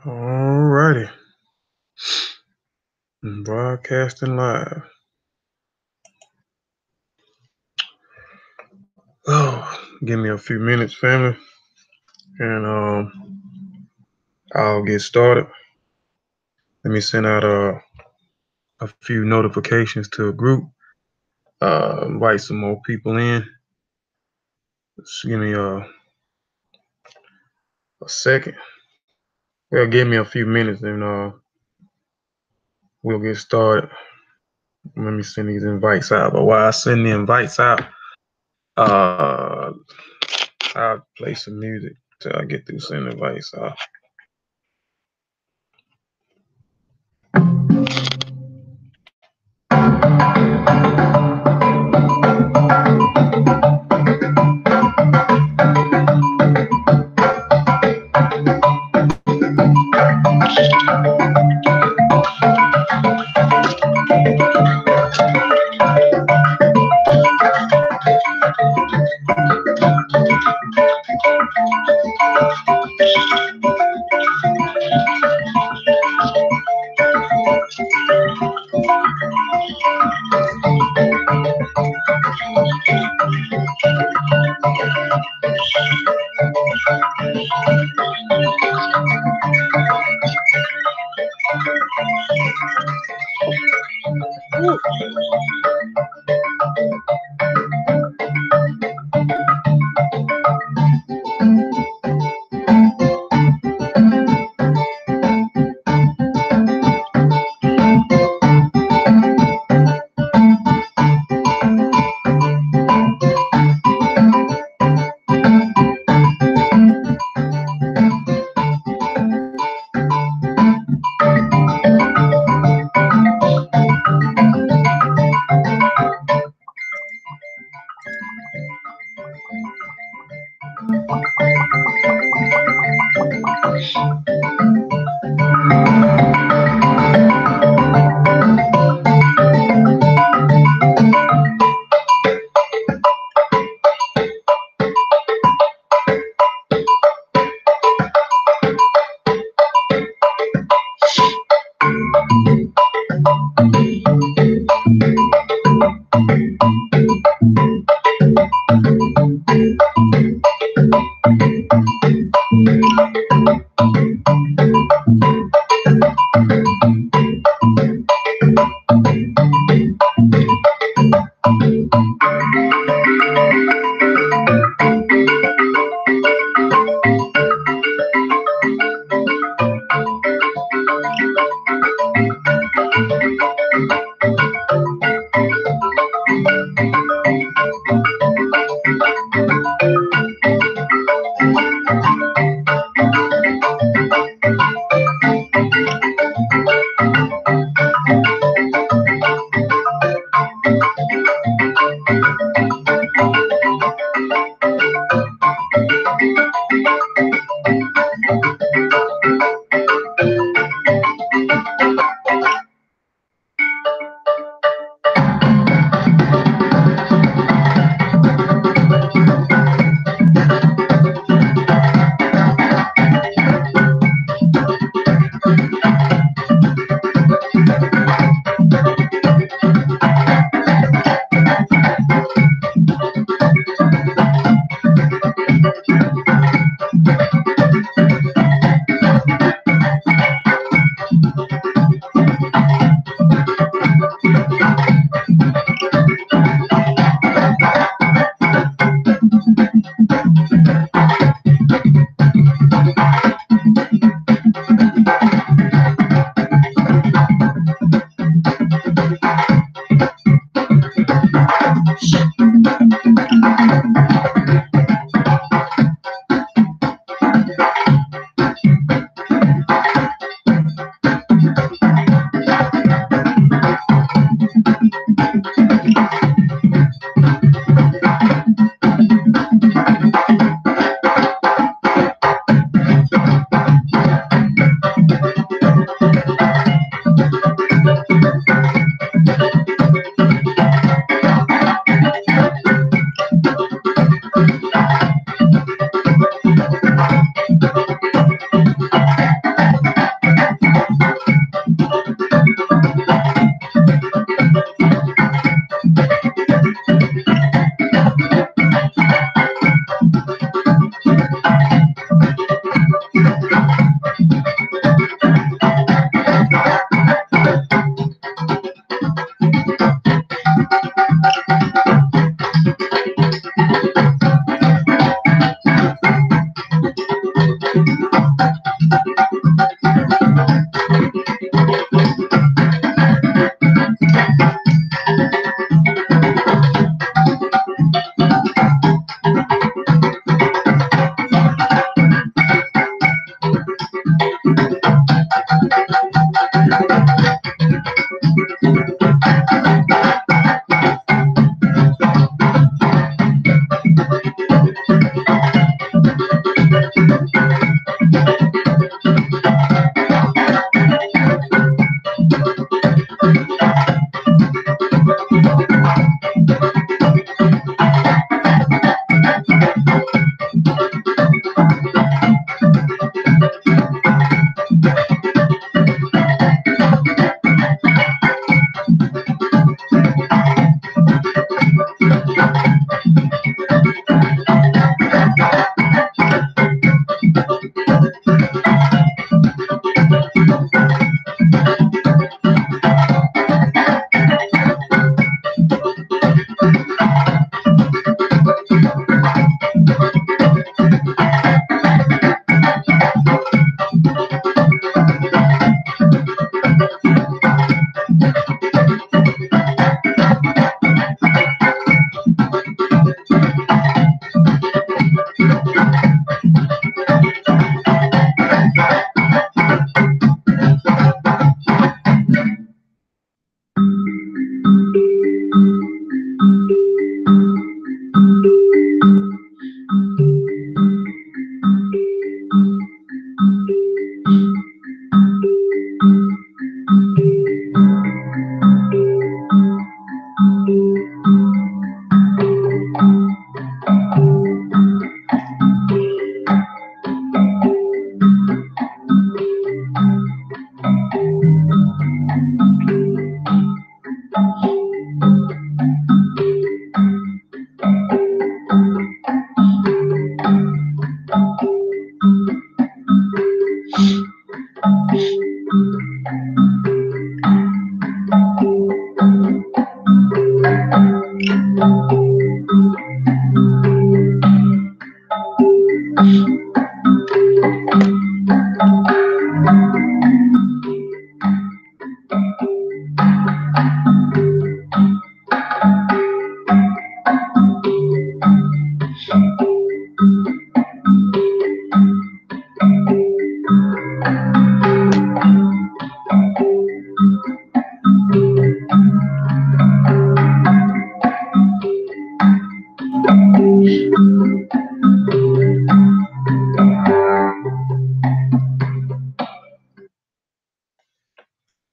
Alrighty. Broadcasting live. Oh, give me a few minutes, family, and I'll get started. Let me send out a few notifications to a group. Invite some more people in. Just give me a second. Well, give me a few minutes, and we'll get started. Let me send these invites out. But while I send the invites out, I'll play some music till I get through sending invites out.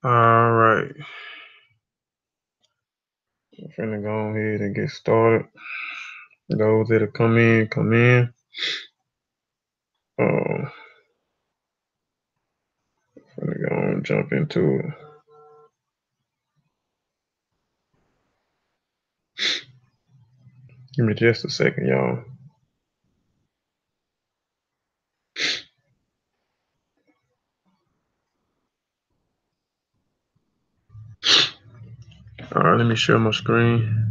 All right. I'm finna go ahead and get started. Those that'll come in, come in. I'm finna go and jump into it. Give me just a second, y'all. All right, let me share my screen.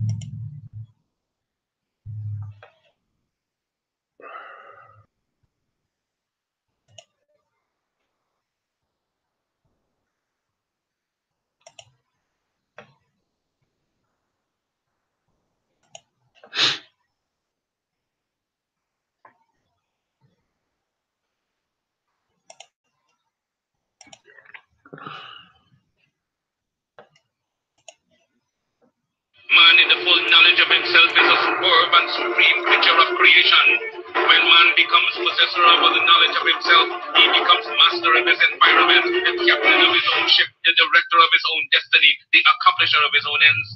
Man in the full knowledge of himself is a superb and supreme creature of creation. When man becomes possessor of the knowledge of himself, he becomes master of his environment, the captain of his own ship, the director of his own destiny, the accomplisher of his own ends.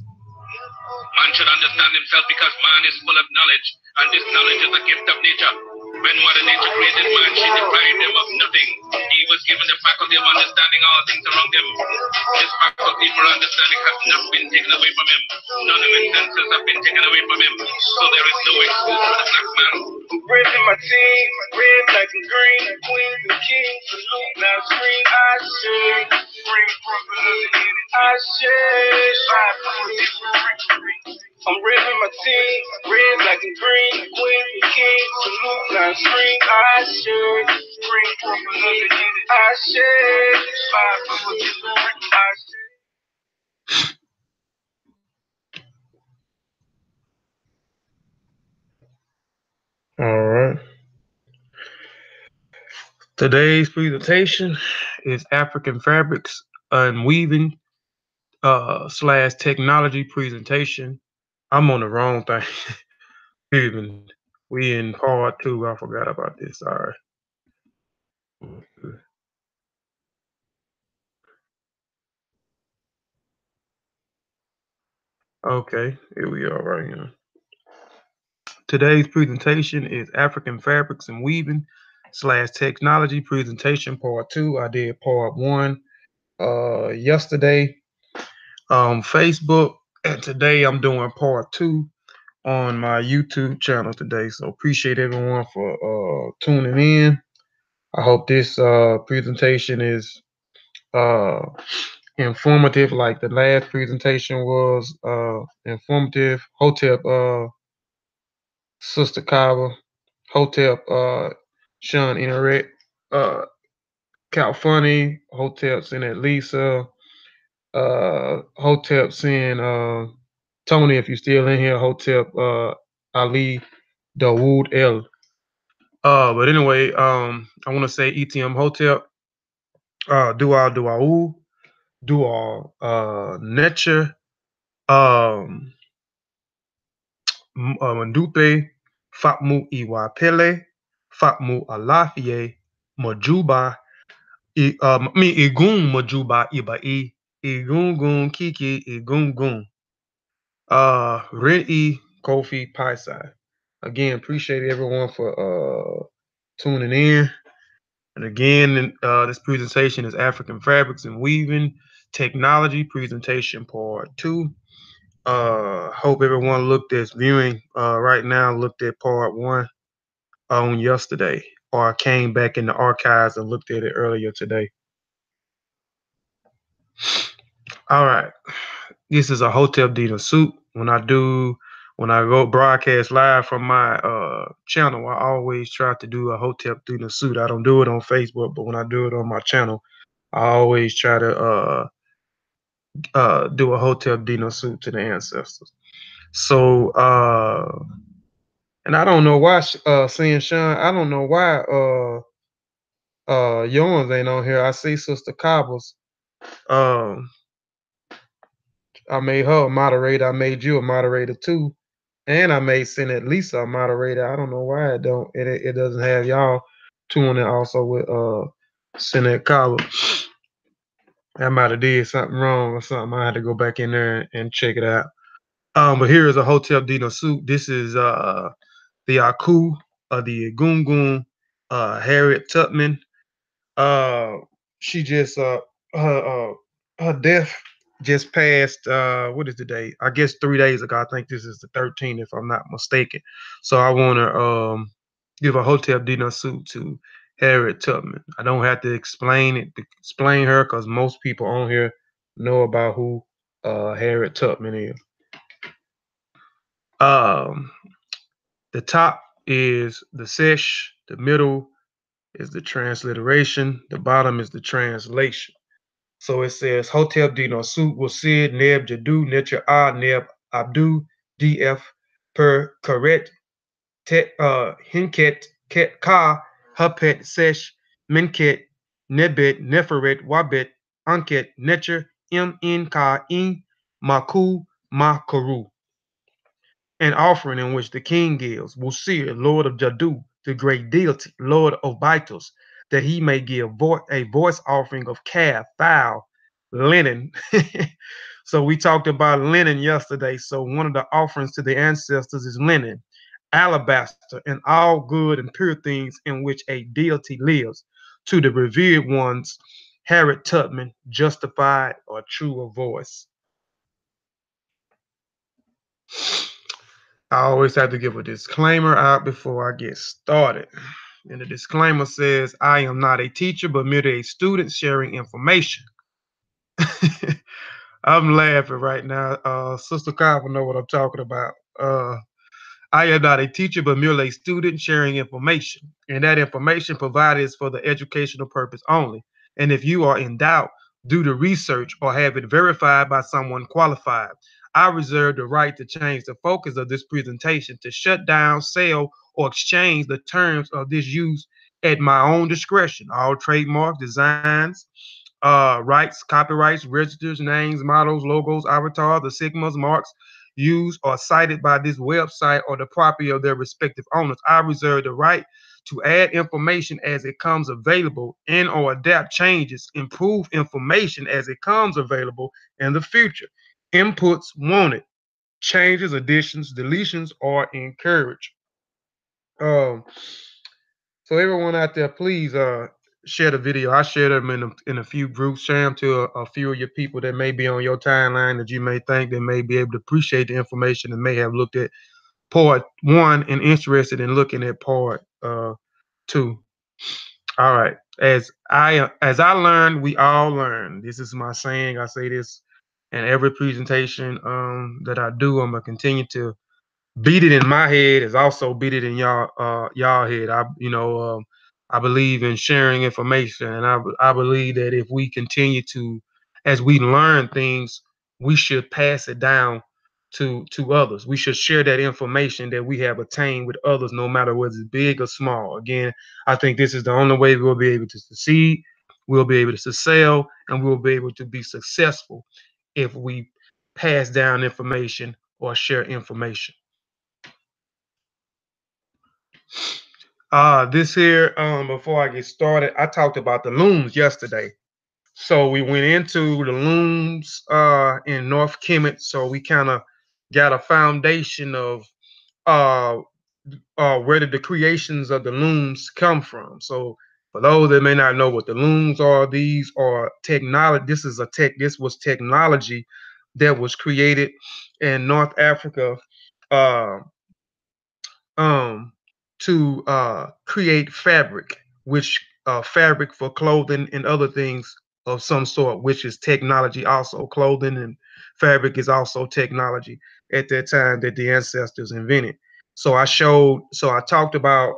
Man should understand himself because man is full of knowledge, and this knowledge is a gift of nature. When Mother Nature created man, she deprived him of nothing. He was given the faculty of understanding all things around him. This faculty for understanding has not been taken away from him. None of his senses have been taken away from him. So there is no excuse for the black man. Raising my team, red, black, and green, queens and kings, salute, now scream, I say, bring Brooklyn, I say, I'm raising my team, red, black, and green, queens and kings, salute, now scream, I say, bring Brooklyn, I say, I say. All right. Today's presentation is African Fabrics Unweaving / Technology presentation. I'm on the wrong thing. Even we in part 2. I forgot about this. Sorry. Okay, here we are right here. Today's presentation is African Fabrics and Weaving / Technology presentation part 2. I did part 1 yesterday on Facebook, and today I'm doing part 2 on my YouTube channel today. So appreciate everyone for tuning in. I hope this presentation is uh, informative, like the last presentation was informative. Hotep, Sister Kava, Hotep, Sean Interact, Cal Funny, Hotep sent Lisa, Hotep sent Tony, if you're still in here, Hotep, Ali, Dawood L. But anyway, I want to say ETM Hotep, Dua, Nature, um, Mandupe, Fatmu Iwapele, Fatmu Alafie, Majuba, Igun Majuba Ibai, Igungun Kiki, Igungun, Rei Kofi Paisai. Again, appreciate everyone for tuning in. And again, this presentation is African Fabrics and Weaving Technology Presentation Part 2. Hope everyone viewing right now looked at Part 1 on yesterday, or came back in the archives and looked at it earlier today. All right. This is a Hotep Dina suit. When I go broadcast live from my channel, I always try to do a Hotep Dina suit. I don't do it on Facebook, but when I do it on my channel, I always try to do a Hotep Dina suit to the ancestors. So and I don't know why saying Sean, I don't know why Yawns ain't on here. I see Sister Cobbles. Um I made her a moderator. I made you a moderator too. And I made Senate Lisa a moderator. I don't know why it doesn't have y'all tuning also with Senate College. I might have did something wrong or something. I had to go back in there and check it out. But here is a Hotep Dino suit. This is the Aku of the Gungun, Harriet Tubman. She just her death just passed. What is the date? I guess 3 days ago. I think this is the 13th, if I'm not mistaken. So I want to give a Hotep Dino suit to Harriet Tubman. I don't have to explain her, because most people on here know about who Harriet Tubman is. The top is the sesh, the middle is the transliteration, the bottom is the translation. So it says Hotep Dino Sut Wasid Neb Jadu Netra A Neb Abdu DF Per Karet Tet Hinket Ket Ka Hupet Sesh Minket Nebet Neferet Wabet Anket Netra M Ka In Maku Makaru. An offering in which the king gives, Wusir, Lord of Jadu, the great deity, Lord of Vitus, that he may give a voice offering of calf, fowl, linen. So we talked about linen yesterday. So one of the offerings to the ancestors is linen, alabaster, and all good and pure things in which a deity lives. To the revered ones, Harriet Tubman, justified or true of voice. I always have to give a disclaimer out before I get started. And the disclaimer says, I am not a teacher, but merely a student sharing information. I'm laughing right now. Sister Kyle know what I'm talking about. I am not a teacher, but merely a student sharing information. And that information provided is for the educational purpose only. And if you are in doubt, do the research or have it verified by someone qualified. I reserve the right to change the focus of this presentation to shut down, sell, or exchange the terms of this use at my own discretion. All trademarks, designs, rights, copyrights, registers, names, models, logos, avatars, the sigmas, marks used or cited by this website or the property of their respective owners. I reserve the right to add information as it comes available and or adapt changes, improve information as it comes available in the future. Inputs wanted, changes, additions, deletions are encouraged. So everyone out there, please share the video. I share them in a few groups. Share them to a few of your people that may be on your timeline that you may think they may be able to appreciate the information and may have looked at part 1 and interested in looking at part 2. All right. As I learn, we all learn. This is my saying. I say this in every presentation that I do. I'm gonna continue to beat it in my head is also beat it in y'all head. I believe in sharing information, and I believe that if we continue to, as we learn things, we should pass it down to others. We should share that information that we have attained with others, no matter whether it's big or small. Again, I think this is the only way we'll be able to succeed, we'll be able to sell, and we'll be able to be successful if we pass down information or share information. This here, before I get started, I talked about the looms yesterday. So we went into the looms in North Kemet. So we kind of got a foundation of uh, where did the creations of the looms come from. So for those that may not know what the looms are, these are technology. This was technology that was created in North Africa. Uh, um, to create fabric, which fabric for clothing and other things of some sort, which is technology also. Clothing and fabric is also technology at that time that the ancestors invented. So I talked about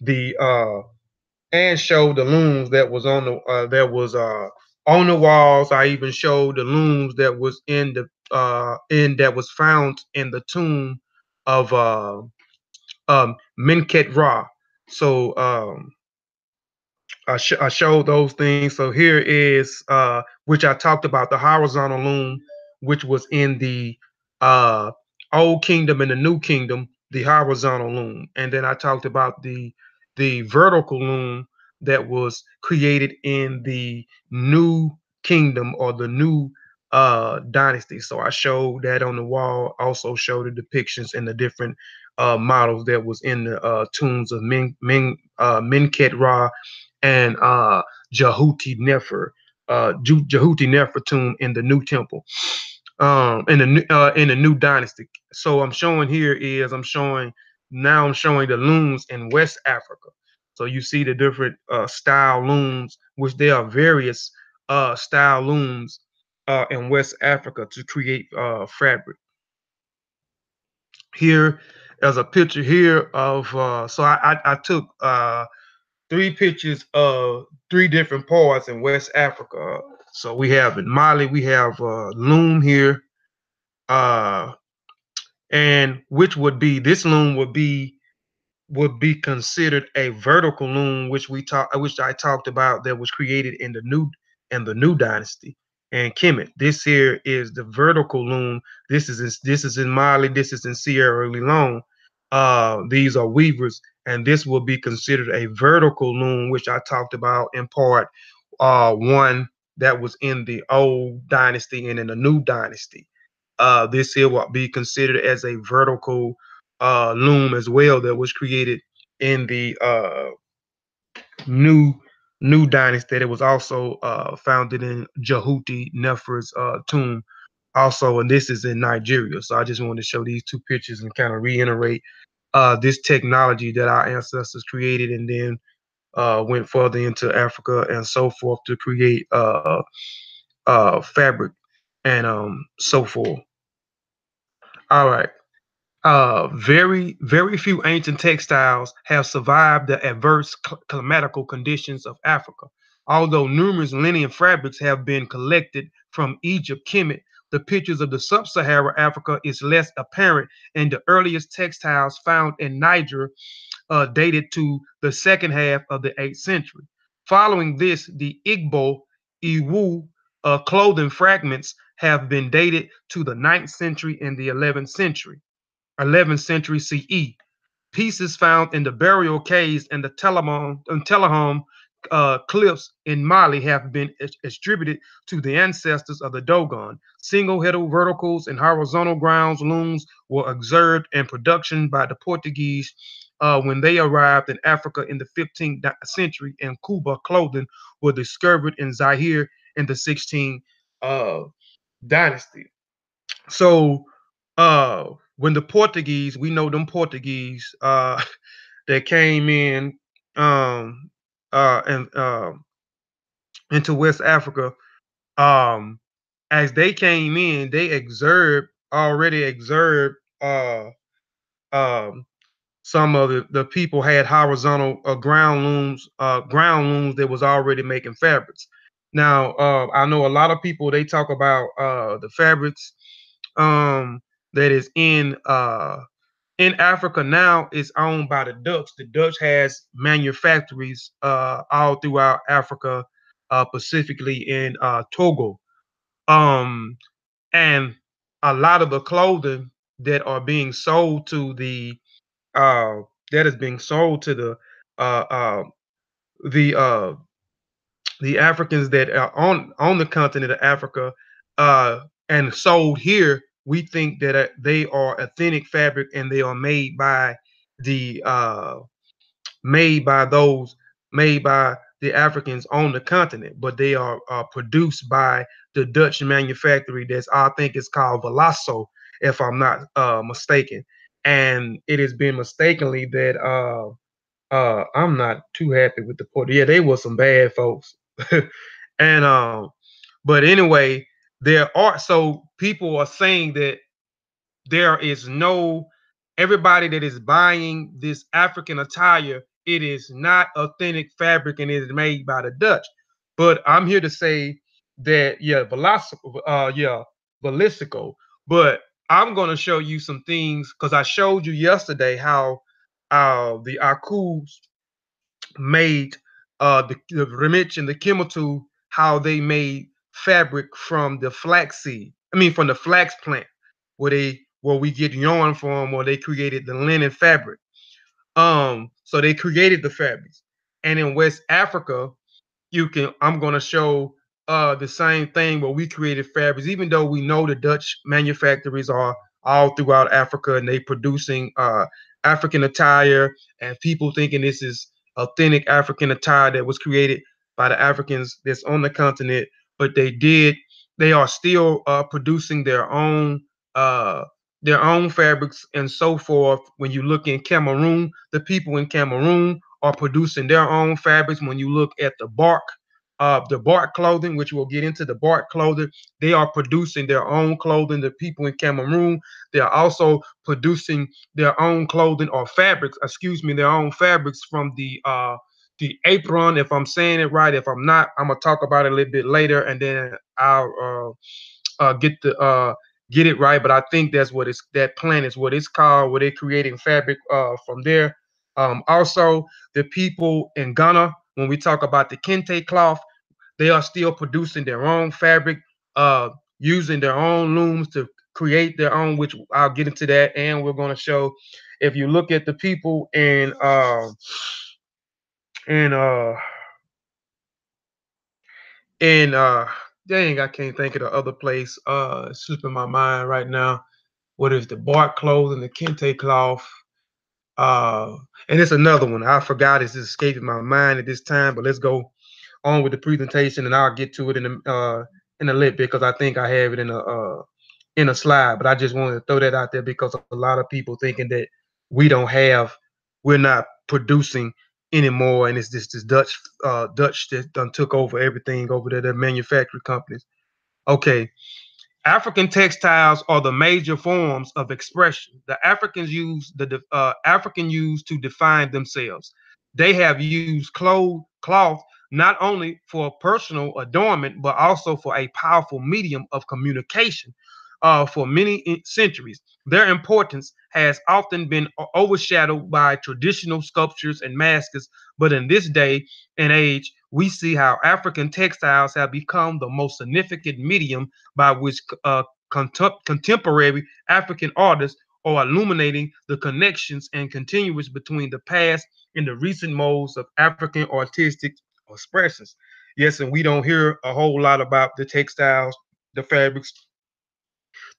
the and showed the looms that was on the walls. I even showed the looms that was in that was found in the tomb of Menket Ra. So I showed those things. So here is which I talked about the horizontal loom, which was in the uh, old kingdom and the new kingdom, the horizontal loom, and then I talked about the vertical loom that was created in the new kingdom or the new dynasty. So I showed that on the wall. Also showed the depictions and the different models that was in the tombs of Menket Ra and Jehuti Nefer, Jehuti Nefer tomb in the new temple, in the new dynasty. So I'm showing the looms in West Africa. So you see the different style looms, which there are various style looms in West Africa to create fabric. Here, there's a picture here of I took 3 pictures of 3 different parts in West Africa. So we have in Mali, we have loom here, uh, and which would be this loom would be considered a vertical loom, which I talked about that was created in the new dynasty and Kemet. This here is the vertical loom. This is in Mali. This is in Sierra Leone. These are weavers, and this will be considered a vertical loom, which I talked about in part 1 that was in the old dynasty and in the new dynasty. This here will be considered as a vertical loom as well that was created in the new new dynasty. That it was also founded in Jehuti Nefer's tomb also, and this is in Nigeria. So I just wanted to show these 2 pictures and kind of reiterate this technology that our ancestors created, and then went further into Africa and so forth to create fabric and so forth. All right. Very few ancient textiles have survived the adverse climatical conditions of Africa. Although numerous linen fabrics have been collected from Egypt, Kemet, the pictures of the sub-Saharan Africa is less apparent, and the earliest textiles found in Niger dated to the second half of the 8th century. Following this, the Igbo, Iwu clothing fragments have been dated to the 9th century and the 11th century. 11th century CE. Pieces found in the burial caves and the Telehom cliffs in Mali have been attributed to the ancestors of the Dogon. Single-headed verticals and horizontal grounds looms were observed in production by the Portuguese when they arrived in Africa in the 15th century, and Kuba clothing were discovered in Zaire in the 16th dynasty. So when the Portuguese, we know them Portuguese that came in um and into West Africa, um as they came in, they already observed um some of the people had horizontal ground looms that was already making fabrics. Now, I know a lot of people, they talk about the fabrics um, that is in Africa now is owned by the Dutch. The Dutch has manufactories all throughout Africa, specifically in Togo. Um, and a lot of the clothing that are being sold to uh, that is being sold to uh, uh, the uh, the Africans that are on the continent of Africa and sold here. We think that they are authentic fabric and they are the made by those made by the Africans on the continent, but they are produced by the Dutch manufactory that's, I think it's called Veloso, if I'm not mistaken. And it has been mistakenly that I'm not too happy with the port. Yeah, they were some bad folks. and but anyway, there are, so people are saying that there is no, everybody that is buying this African attire, it is not authentic fabric and it is made by the Dutch. But I'm here to say that Velicico. But I'm gonna show you some things because I showed you yesterday how the Akus made the Remich and the Kimatu, how they made fabric from the flaxseed. I mean, from the flax plant, where we get yarn from, or they created the linen fabric. So they created the fabrics, and in West Africa, I'm going to show the same thing where we created fabrics, even though we know the Dutch manufactories are all throughout Africa and they producing African attire, and people thinking this is authentic African attire that was created by the Africans that's on the continent. But they are still producing uh their own fabrics and so forth. When you look in Cameroon, the people in Cameroon are producing their own fabrics. When you look at the bark clothing, which we'll get into the bark clothing, they are producing their own clothing. The people in Cameroon, they are also producing their own clothing or fabrics, excuse me, their own fabrics from the apron, if I'm saying it right. If I'm not, I'm gonna talk about it a little bit later, and then I'll get it right. But I think that plant is what it's called, where they're creating fabric from there. Also, the people in Ghana, when we talk about the Kente cloth, they are still producing their own fabric, uh, using their own looms to create their own, which I'll get into that. And we're going to show, if you look at the people in in dang, I can't think of the other place. It's slipping my mind right now. What is the bark clothing, the Kente cloth? Uh, and it's another one. I forgot. It's just escaping my mind at this time. But let's go on with the presentation, and I'll get to it in a little bit because I think I have it in a slide. But I just wanted to throw that out there because a lot of people thinking that we're not producing anymore, and it's just this Dutch that done took over everything over there, their manufacturing companies. Okay, African textiles are the major forms of expression. The African use to define themselves. They have used cloth not only for personal adornment but also for a powerful medium of communication for many centuries. Their importance has often been overshadowed by traditional sculptures and masks, but in this day and age, we see how African textiles have become the most significant medium by which contemporary African artists are illuminating the connections and continuous between the past and the recent modes of African artistic expressions. Yes, and we don't hear a whole lot about the textiles, the fabrics,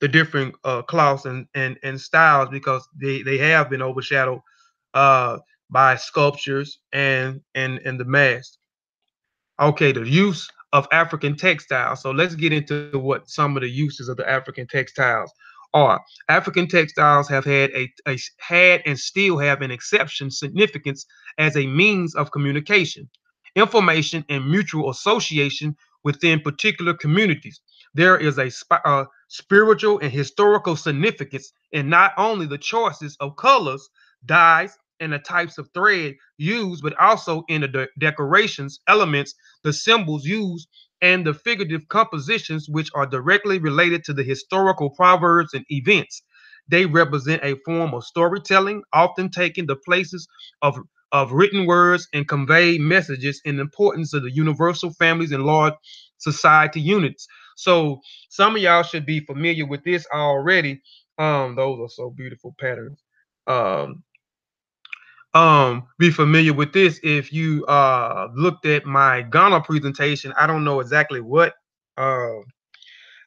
the different cloths and styles because they have been overshadowed uh, by sculptures and the mask. Okay, the use of African textiles. So let's get into what some of the uses of the African textiles are. African textiles have had and still have an exception significance as a means of communication, information, and mutual association within particular communities. There is a spiritual and historical significance in not only the choices of colors, dyes, and the types of thread used, but also in the decorations, elements, the symbols used, and the figurative compositions which are directly related to the historical proverbs and events. They represent a form of storytelling, often taking the places of, of written words and convey messages in the importance of the universal families and large society units. So some of y'all should be familiar with this already. Those are so beautiful patterns. Um, be familiar with this if you looked at my Ghana presentation. I don't know exactly what uh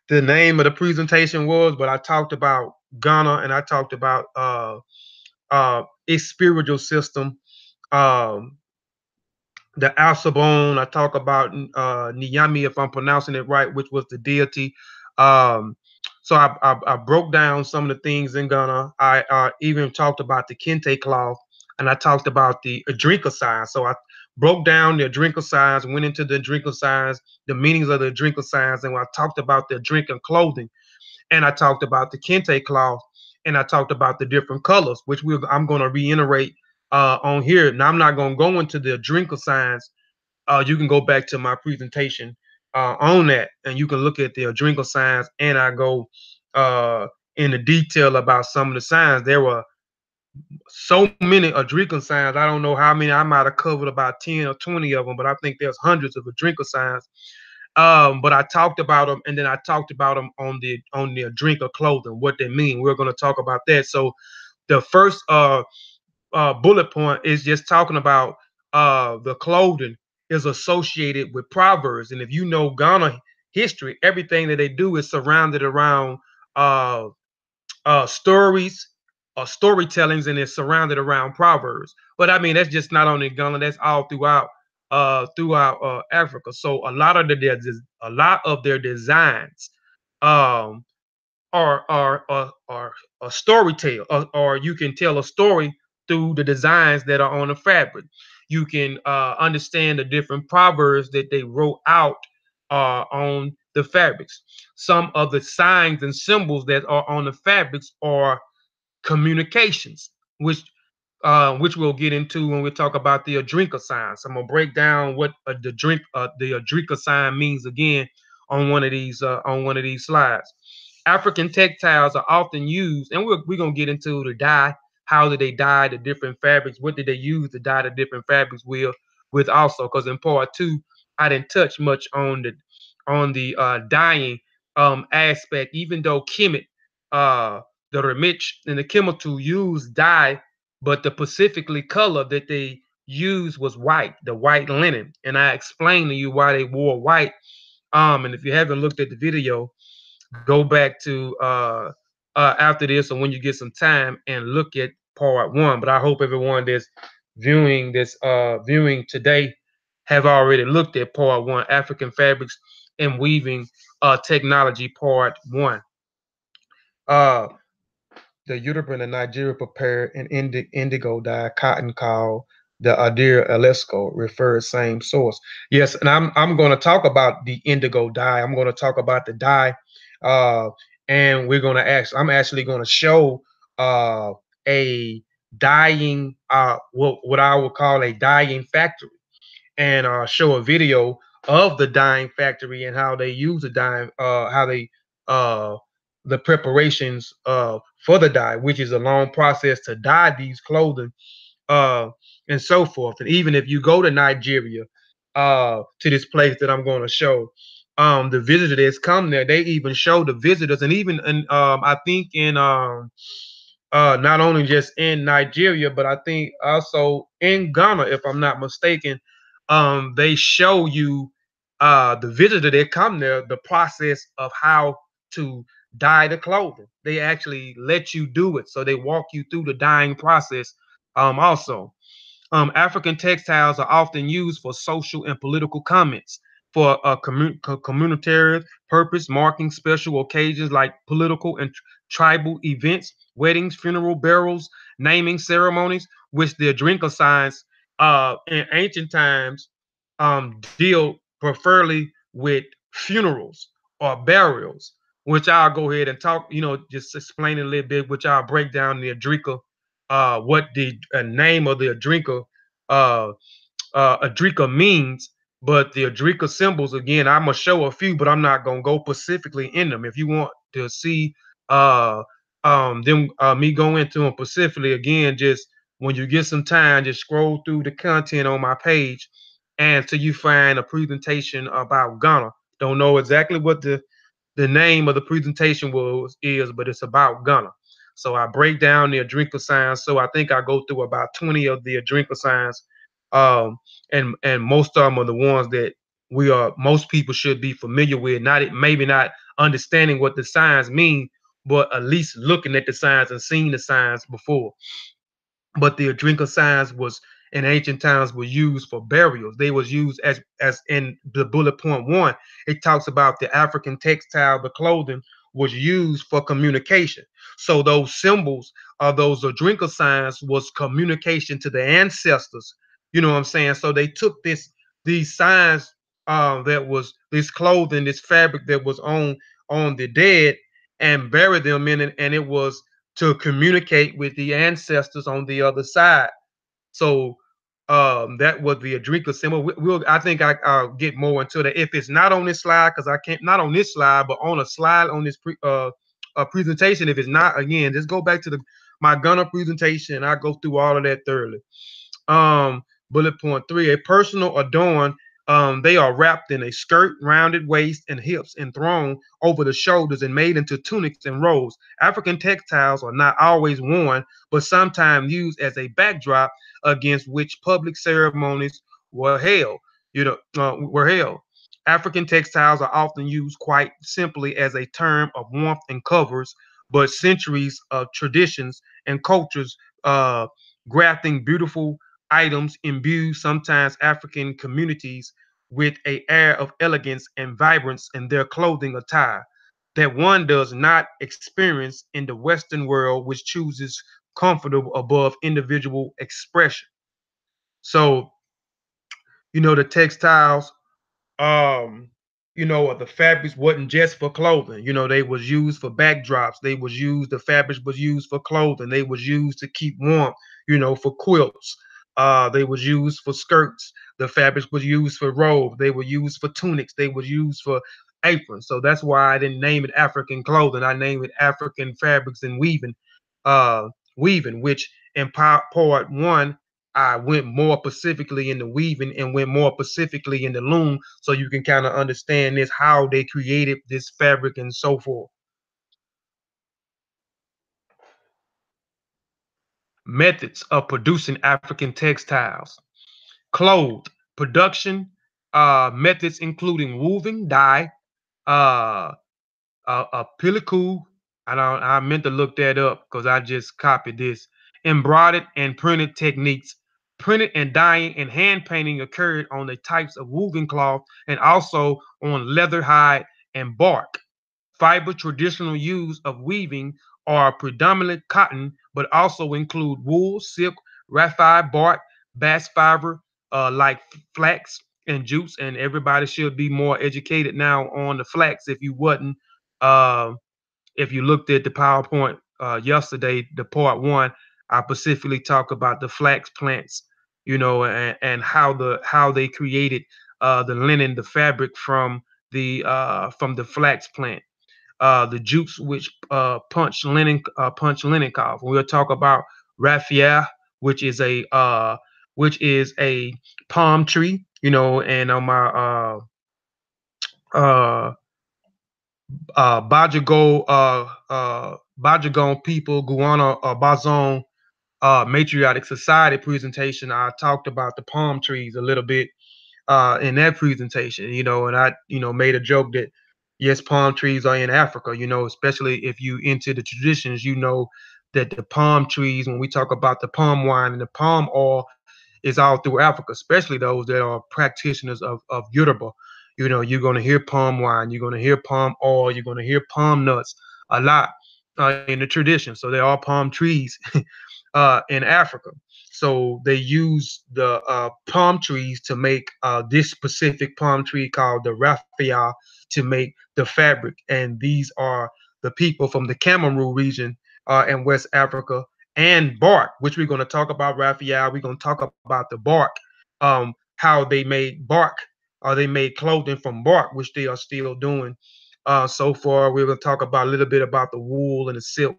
the name of the presentation was, but I talked about Ghana and I talked about its spiritual system, um the Alsabone. I talk about Niyami, if I'm pronouncing it right, which was the deity. Um, so I broke down some of the things in Ghana. I even talked about the Kente cloth, and I talked about the Adrinka signs. So I broke down the Adrinka signs, went into the Adrinka signs, the meanings of the Adrinka signs, and I talked about the Adrinka clothing, and I talked about the Kente cloth, and I talked about the different colors, which I'm going to reiterate on here. Now I'm not going to go into the Adrinka signs. You can go back to my presentation on that, and you can look at the Adrinka signs, and I go into detail about some of the signs. There were so many Adrinka signs. I don't know how many. I might have covered about 10 or 20 of them, but I think there's hundreds of Adrinka signs. But I talked about them, and then I talked about them on the Adrinka clothing, what they mean. We're going to talk about that. So the first bullet point is just talking about the clothing is associated with proverbs, and if you know Ghana history, everything that they do is surrounded around uh, stories or storytellings, and it's surrounded around proverbs. But I mean, that's just not only Ghana; that's all throughout Africa. So a lot of their designs um, are a story tale, or you can tell a story through the designs that are on the fabric. You can understand the different proverbs that they wrote out on the fabrics. Some of the signs and symbols that are on the fabrics are communications, which we'll get into when we talk about the Adrinka sign. So I'm gonna break down what the Adrinka sign means again on one of these slides. African textiles are often used, and we're gonna get into the dye. How did they dye the different fabrics? What did they use to dye the different fabrics with also? Because in part two, I didn't touch much on the dyeing aspect, even though Kemet, the Remich and the Kemetu use dye, but the specifically color that they used was white, the white linen. And I explained to you why they wore white. And if you haven't looked at the video, go back to after this or when you get some time and look at part one. But I hope everyone that's viewing today have already looked at part one, African fabrics and weaving technology part one. Uh, the European and Nigeria prepared an indigo dye cotton called the Adir Alesco refers same source. Yes, and I'm going to talk about the indigo dye. I'm going to talk about the dye, uh, and I'm actually going to show a dyeing what I would call a dyeing factory, and show a video of the dyeing factory and how they use the dyeing, how they the preparations for the dye, which is a long process to dye these clothing, uh, and so forth. And even if you go to Nigeria, to this place that I'm going to show, the visitors that's come there, they even show the visitors, and even in, I think in not only just in Nigeria, but I think also in Ghana, if I'm not mistaken, they show you the visitor that come there the process of how to dye the clothing. They actually let you do it, so they walk you through the dyeing process. Also, African textiles are often used for social and political comments, for a communitarian purpose, marking special occasions like political and tribal events, weddings, funeral, burials, naming ceremonies, which the Adrinka signs in ancient times deal preferably with funerals or burials, which I'll go ahead and talk, just explain a little bit, which I'll break down the Adrinka, what the name of the Adrinka uh, Adrika means, but the Adrika symbols, again, I'm gonna show a few, but I'm not gonna go specifically in them. If you want to see uh them me go into them specifically, again, just when you get some time, just scroll through the content on my page and until you find a presentation about Ghana. Don't know exactly what the name of the presentation is, but it's about Ghana. So I break down the Adrinka signs. So I think I go through about 20 of the Adrinka signs, um, and most of them are the ones that most people should be familiar with. Not maybe not understanding what the signs mean, but at least looking at the signs and seeing the signs before. But the Adrinka signs was in ancient times were used for burials. They was used as in the bullet point one. It talks about the African textile, the clothing was used for communication. So those symbols of those Adrinka signs was communication to the ancestors. You know what I'm saying? So they took these signs that was this clothing, this fabric that was on the dead and buried them in it, and it was to communicate with the ancestors on the other side. So that was the Adrika symbol. I think I'll get more into that if it's not on this slide, because I can't, not on this slide, but on a slide on this presentation. If it's not, again, just go back to my Gunner presentation. I go through all of that thoroughly. Bullet point three, a personal adorn. They are wrapped in a skirt, rounded waist, and hips, and thrown over the shoulders and made into tunics and robes. African textiles are not always worn, but sometimes used as a backdrop against which public ceremonies were held. Were held. African textiles are often used quite simply as a term of warmth and covers, but centuries of traditions and cultures grafting beautiful items imbue sometimes African communities with a air of elegance and vibrance in their clothing attire that one does not experience in the Western world, which chooses comfortable above individual expression. So, the textiles, um the fabrics wasn't just for clothing. They was used for backdrops. The fabrics was used for clothing. They was used to keep warm, for quilts. They was used for skirts. The fabrics was used for robes. They were used for tunics. They was used for aprons. So that's why I didn't name it African clothing. I named it African fabrics and weaving, which in part one I went more specifically in the weaving and went more specifically in the loom, so you can kind of understand this, how they created this fabric and so forth. Methods of producing African textiles. Cloth production methods including woven, dye, uh, pellicule. I meant to look that up because I just copied this. Embroidered and printed techniques. Printed and dyeing and hand painting occurred on the types of woven cloth and also on leather, hide, and bark. Fiber traditional use of weaving are predominantly cotton, but also include wool, silk, raffia, bark, bass fiber, like flax and jutes. And everybody should be more educated now on the flax. Uh, if you looked at the PowerPoint yesterday, the part one, I specifically talk about the flax plants, and how they created the linen, the fabric from the flax plant. The jutes which punch linen cloth. We'll talk about raffia, which is a palm tree, and on my uh Bajagon people, Guana Bazon Matriotic Society presentation, I talked about the palm trees a little bit in that presentation, and I, made a joke that yes, palm trees are in Africa, especially if you into the traditions, that the palm trees, when we talk about the palm wine and the palm oil, is all through Africa, especially those that are practitioners of Yoruba. You're going to hear palm wine, you're going to hear palm oil, you're going to hear palm nuts a lot. in the tradition. So there are palm trees in Africa. So they use the palm trees to make this specific palm tree called the raffia to make the fabric. And these are the people from the Cameroon region in West Africa, and bark, which we're going to talk about raffia. We're going to talk about the bark, how they made bark, or they made clothing from bark, which they are still doing. So far, we're going to talk about a little bit about the wool and the silk,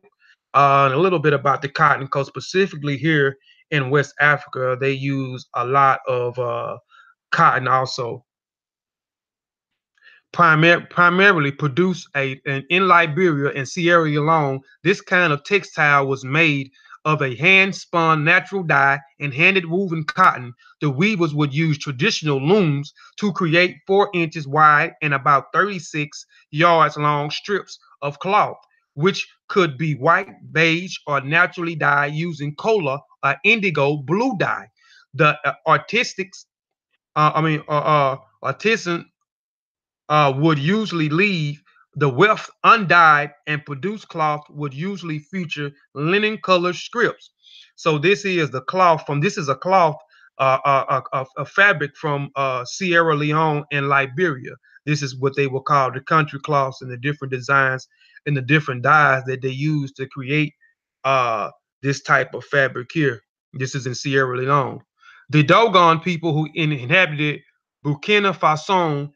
and a little bit about the cotton, because specifically here in West Africa, they use a lot of cotton also. Primarily produced in Liberia and Sierra Leone. This kind of textile was made of a hand-spun natural dye and hand-woven cotton. The weavers would use traditional looms to create 4 inches wide and about 36 yards long strips of cloth, which could be white, beige, or naturally dyed using cola or indigo blue dye. The artisan would usually leave the weft undyed, and produced cloth would usually feature linen colored scripts. So this is a cloth, a fabric from Sierra Leone and Liberia. This is what they will call the country cloths, and the different designs and the different dyes that they use to create uh, this type of fabric here. This is in Sierra Leone. The Dogon people who inhabited Burkina Faso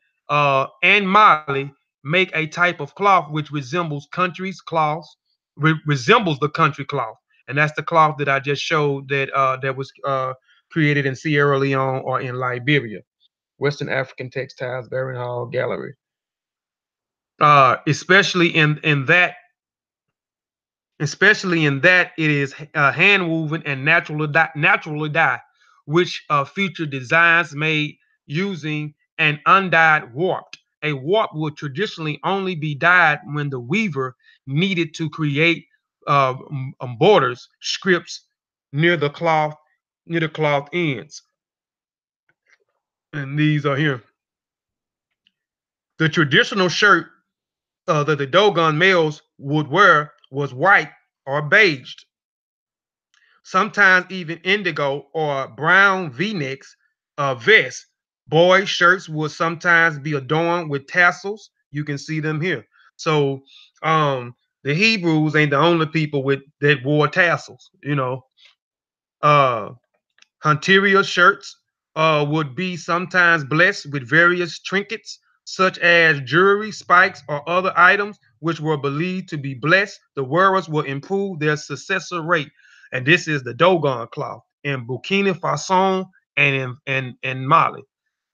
and Mali make a type of cloth which resembles the country cloth, and that's the cloth that I just showed that was created in Sierra Leone or in Liberia. Western African Textiles, Barron Hall Gallery. Especially in that it is hand woven and naturally dye, which feature designs made using an undyed warp. A warp would traditionally only be dyed when the weaver needed to create borders, scripts near the cloth ends. And these are here. The traditional shirt that the Dogon males would wear was white or beige, sometimes even indigo or brown V-necks, vests. Boys' shirts would sometimes be adorned with tassels. You can see them here. So the Hebrews ain't the only people that wore tassels. Uh, Hunterior shirts would be sometimes blessed with various trinkets, such as jewelry, spikes, or other items which were believed to be blessed. The wearers will improve their successor rate. And this is the Dogon cloth in Burkina Faso and in Mali.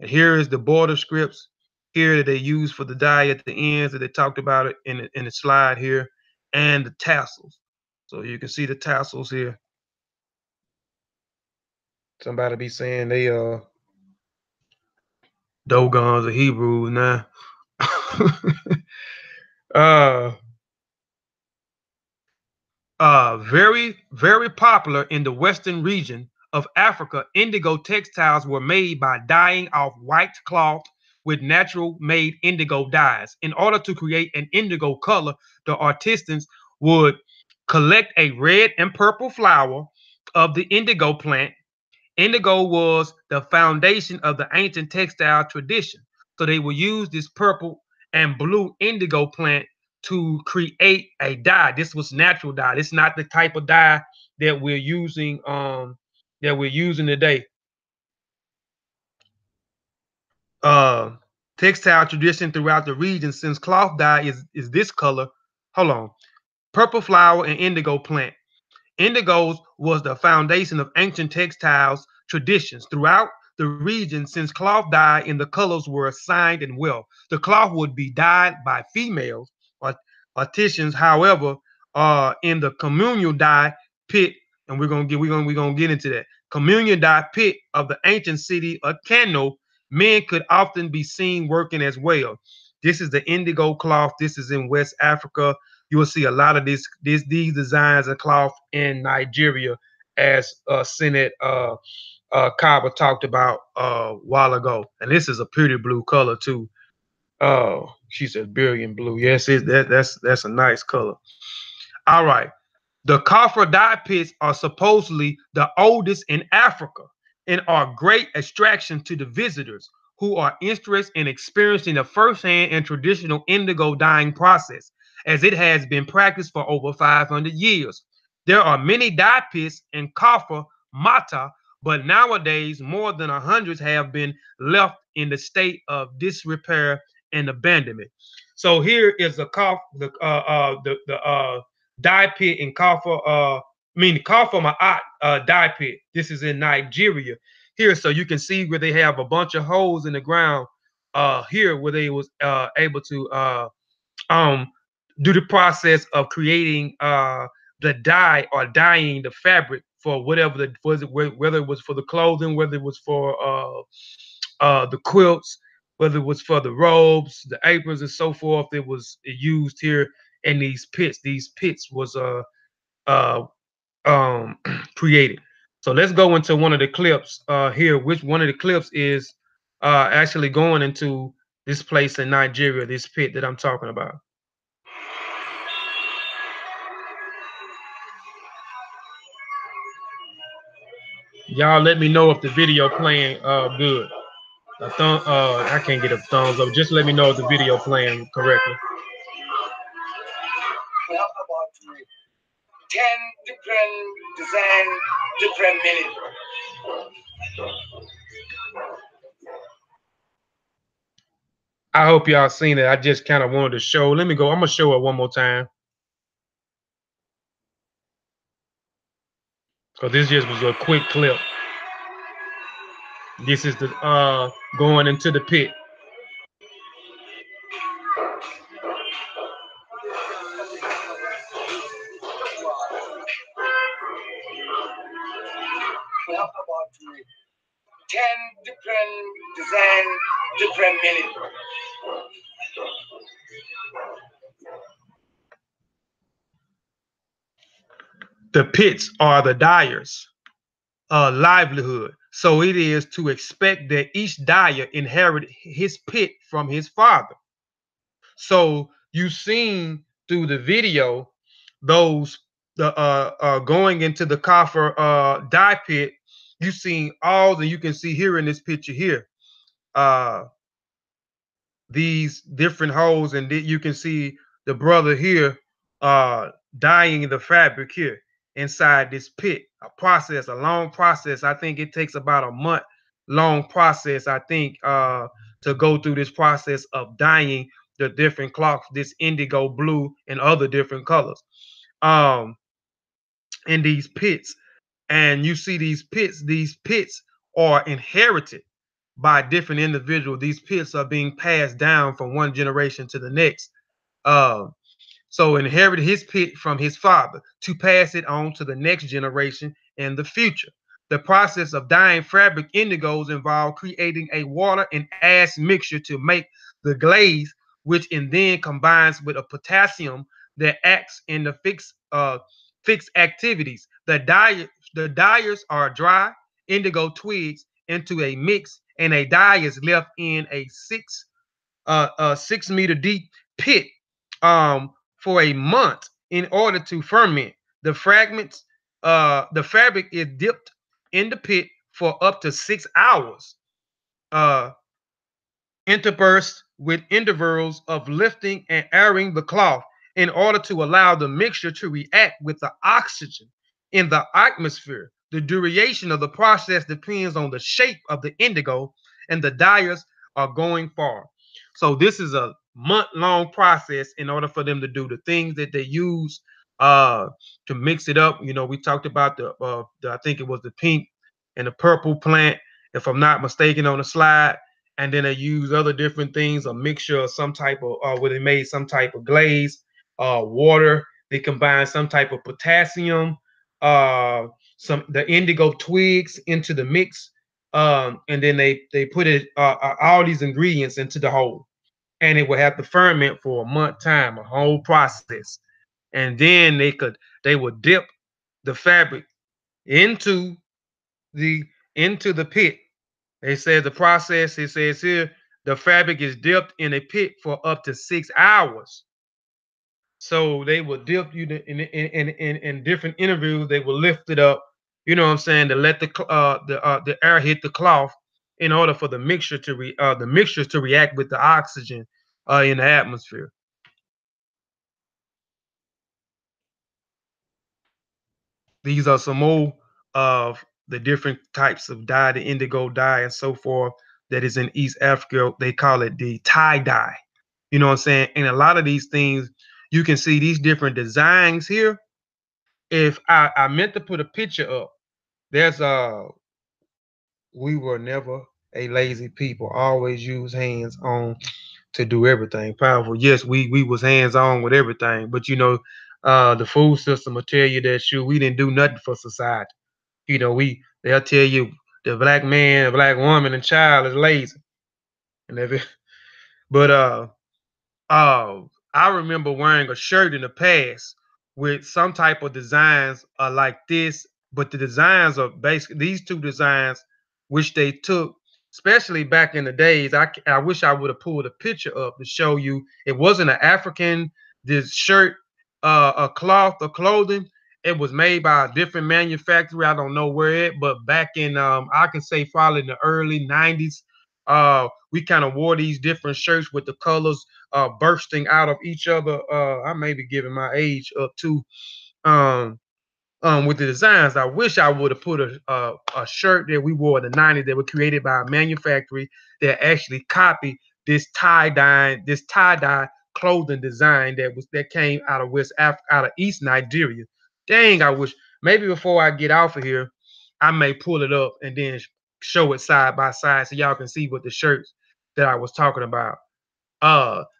And here is the border scripts here that they use for the dye at the ends that they talked about it in the slide here, and the tassels. So you can see the tassels here. Somebody be saying they Dogons or Hebrews now. Very, very popular in the western region of Africa. Indigo textiles were made by dyeing off white cloth with natural made indigo dyes. In order to create an indigo color, the artisans would collect a red and purple flower of the indigo plant. Indigo was the foundation of the ancient textile tradition. So they will use this purple and blue indigo plant to create a dye. This was natural dye. It's not the type of dye that we're using today. Textile tradition throughout the region, since cloth dye is this color. Hold on. Purple flower and indigo plant. Indigos was the foundation of ancient textiles traditions throughout the region, since cloth dye and the colors were assigned in wealth. The cloth would be dyed by females or artisans. However, in the communal dye pit, and we're gonna get into that communal dye pit of the ancient city of Kano, men could often be seen working as well. This is the indigo cloth. This is in West Africa. You will see a lot of these designs of cloth in Nigeria, as Senate Kaba talked about a while ago. And this is a pretty blue color too. She says brilliant blue. Yes, that's a nice color. All right. The Kofar dye pits are supposedly the oldest in Africa and are great attraction to the visitors who are interested in experiencing the first-hand and traditional indigo dyeing process, as it has been practiced for over 500 years. There are many dye pits in Kofar Mata, but nowadays more than 100 have been left in the state of disrepair and abandonment. So here is the dye pit in Kofar, Kofar Ma'at dye pit. This is in Nigeria. Here, so you can see where they have a bunch of holes in the ground. Here, where they was able to um do the process of creating the dye or dyeing the fabric for whatever the was it, whether it was for the clothing, whether it was for the quilts, whether it was for the robes, the aprons, and so forth. It was used here in these pits. These pits was uh, created. So let's go into one of the clips here. Which one of the clips is actually going into this place in Nigeria, this pit that I'm talking about. Y'all let me know if the video playing good. I can't get a thumbs up. Just let me know if the video playing correctly. Well, about 10 different design, different meaning. I hope y'all seen it. I just kind of wanted to show. Let me go. I'm gonna show it one more time. Because this just was a quick clip. This is the going into the pit. Well, about 10 different design, different meaning. The pits are the dyers' livelihood. So it is to expect that each dyer inherit his pit from his father. So you've seen through the video those the going into the Kofar dye pit. You've seen all that you can see here in this picture here. These different holes, and you can see the brother here dyeing the fabric here inside this pit. A long process. I think it takes about a month long process, I think, to go through this process of dyeing the different cloths, this indigo, blue, and other different colors in these pits. And you see these pits are inherited by different individuals. These pits are being passed down from one generation to the next. So inherited his pit from his father to pass it on to the next generation in the future. The process of dyeing fabric indigos involve creating a water and ash mixture to make the glaze, which and then combines with a potassium that acts in the fixed activities. The dyers are dry indigo twigs into a mix, and a dye is left in a 6 meter deep pit for a month in order to ferment. The fabric is dipped in the pit for up to 6 hours, interspersed with intervals of lifting and airing the cloth in order to allow the mixture to react with the oxygen in the atmosphere. The duration of the process depends on the shape of the indigo, and the dyers are going far. So this is a month-long process in order for them to do the things that they use to mix it up. You know, we talked about the I think it was the pink and the purple plant, if I'm not mistaken, on the slide. And then they use other different things, a mixture of some type of where they made some type of glaze, water. They combine some type of potassium, the indigo twigs into the mix, and then they put it all these ingredients into the whole, and it will have to ferment for a month time, a whole process, and then they would dip the fabric into the pit. They said the process, it says here, the fabric is dipped in a pit for up to 6 hours. So they would dip you in different interviews. They will lift it up, you know what I'm saying, to let the air hit the cloth in order for the mixtures to react with the oxygen in the atmosphere. These are some more of the different types of dye, the indigo dye and so forth, that is in East Africa. They call it the tie dye. You know what I'm saying? And a lot of these things, you can see these different designs here. If I meant to put a picture up, there's we were never a lazy people. Always use hands on to do everything. Powerful. Yes, we was hands on with everything, but you know, the food system will tell you that shoot, we didn't do nothing for society. You know, they'll tell you the black man, the black woman, and child is lazy, and if it, but uh, I remember wearing a shirt in the past with some type of designs like this, but the designs are basically these two designs, which they took, especially back in the days. I wish I would have pulled a picture up to show you. It wasn't an African, this shirt, a cloth or clothing. It was made by a different manufacturer. I don't know where it, but back in I can say probably in the early 90s, we kind of wore these different shirts with the colors bursting out of each other. I may be giving my age up too. Um, with the designs, I wish I would have put a shirt that we wore in the 90s that were created by a manufacturer that actually copied this tie dye clothing design that came out of West Africa, out of East Nigeria. Dang, I wish maybe before I get off of here, I may pull it up and then show it side by side so y'all can see what the shirts that I was talking about.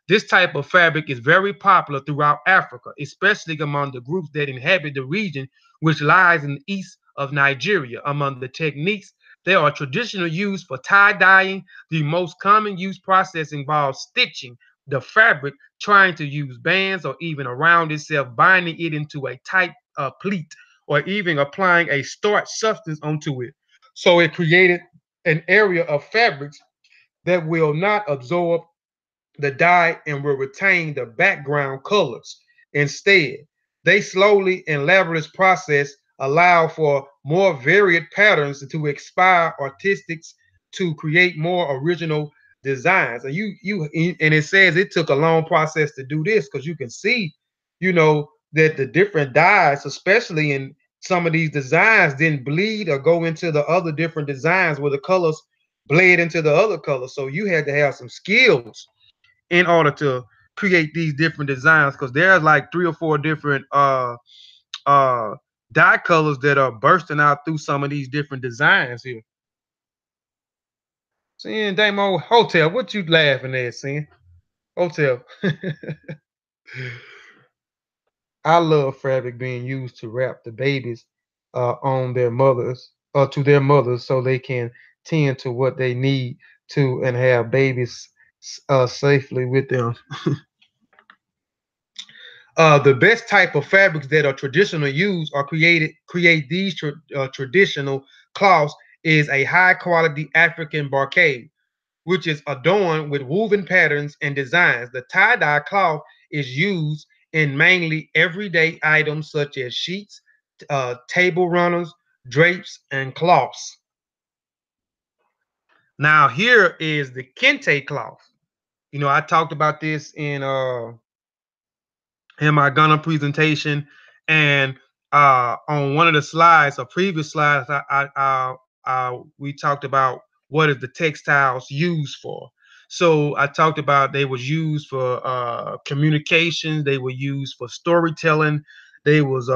This type of fabric is very popular throughout Africa, especially among the groups that inhabit the region which lies in the east of Nigeria. Among the techniques they are traditional used for tie dyeing. The most common use process involves stitching the fabric, trying to use bands or even around itself, binding it into a tight pleat, or even applying a starch substance onto it. So it created an area of fabrics that will not absorb the dye and will retain the background colors. Instead, they slowly and laborious process allow for more varied patterns to expire artistics to create more original designs. And and it says it took a long process to do this because you can see, you know, that the different dyes, especially in some of these designs, didn't bleed or go into the other different designs where the colors bled into the other colors. So you had to have some skills in order to create these different designs, because there's like 3 or 4 different uh dye colors that are bursting out through some of these different designs here. Seeing Damo Hotel, what you laughing at, seeing Hotel? I love fabric being used to wrap the babies on their mothers or to their mothers so they can tend to what they need to and have babies safely with them. The best type of fabrics that are traditionally used or create these traditional cloths is a high quality African brocade, which is adorned with woven patterns and designs. The tie-dye cloth is used in mainly everyday items such as sheets, table runners, drapes, and cloths. Now here is the Kente cloth. You know, I talked about this in my Ghana presentation, and on one of the slides, or previous slides, we talked about what is the textiles used for. So I talked about they was used for communications, they were used for storytelling, they was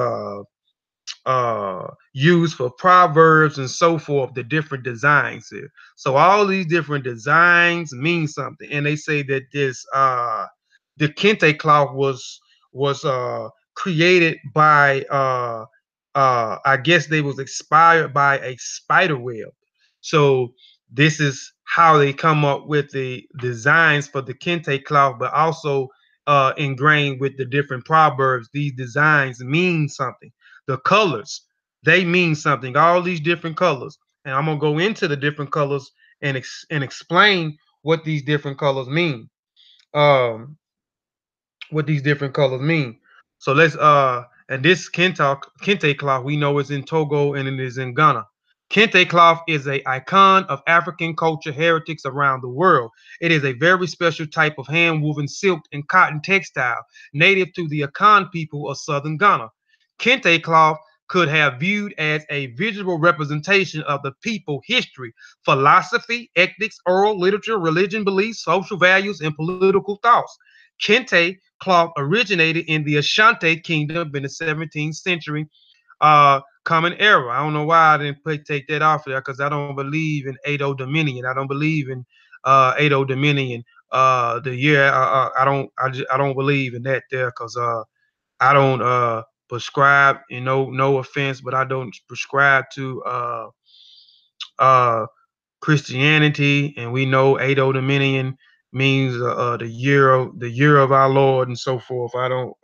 used for proverbs and so forth, the different designs here. So all these different designs mean something, and they say that this the kente cloth was created by I guess they was inspired by a spider web. So this is how they come up with the designs for the kente cloth, but also ingrained with the different proverbs. These designs mean something. The colors, they mean something. All these different colors, and I'm gonna go into the different colors and explain what these different colors mean. Um, what these different colors mean. So let's and this Kente cloth we know is in Togo and it is in Ghana. Kente cloth is a icon of African culture heritage around the world. It is a very special type of hand woven silk and cotton textile native to the Akan people of southern Ghana. Kente cloth could have viewed as a visual representation of the people history, philosophy, ethics, oral literature, religion, beliefs, social values, and political thoughts. Kente cloth originated in the Ashanti kingdom in the 17th century common era. I don't know why I didn't take that off there because I don't believe in Ado Dominion. I don't believe in Ado Dominion. The year I don't believe in that there because I don't prescribe. No offense, but I don't prescribe to uh, Christianity, and we know Ado Dominion means the year of our Lord and so forth. I don't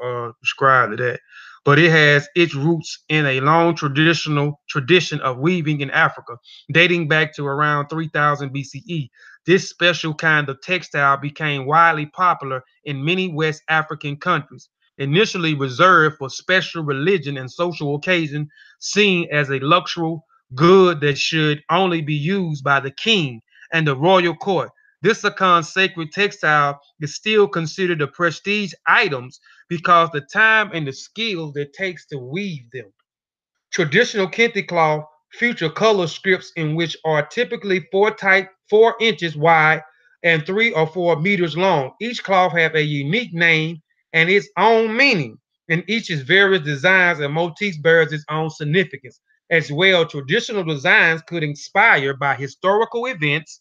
subscribe to that, but it has its roots in a long traditional tradition of weaving in Africa, dating back to around 3000 BCE. This special kind of textile became widely popular in many West African countries. Initially reserved for special religion and social occasion, seen as a luxury good that should only be used by the king and the royal court. This Akan sacred textile is still considered a prestige items because the time and the skill that it takes to weave them. Traditional kente cloth feature color strips in which are typically 4 inches wide and 3 or 4 meters long. Each cloth have a unique name and its own meaning, and each is various designs and motifs bears its own significance. As well, traditional designs could inspire by historical events,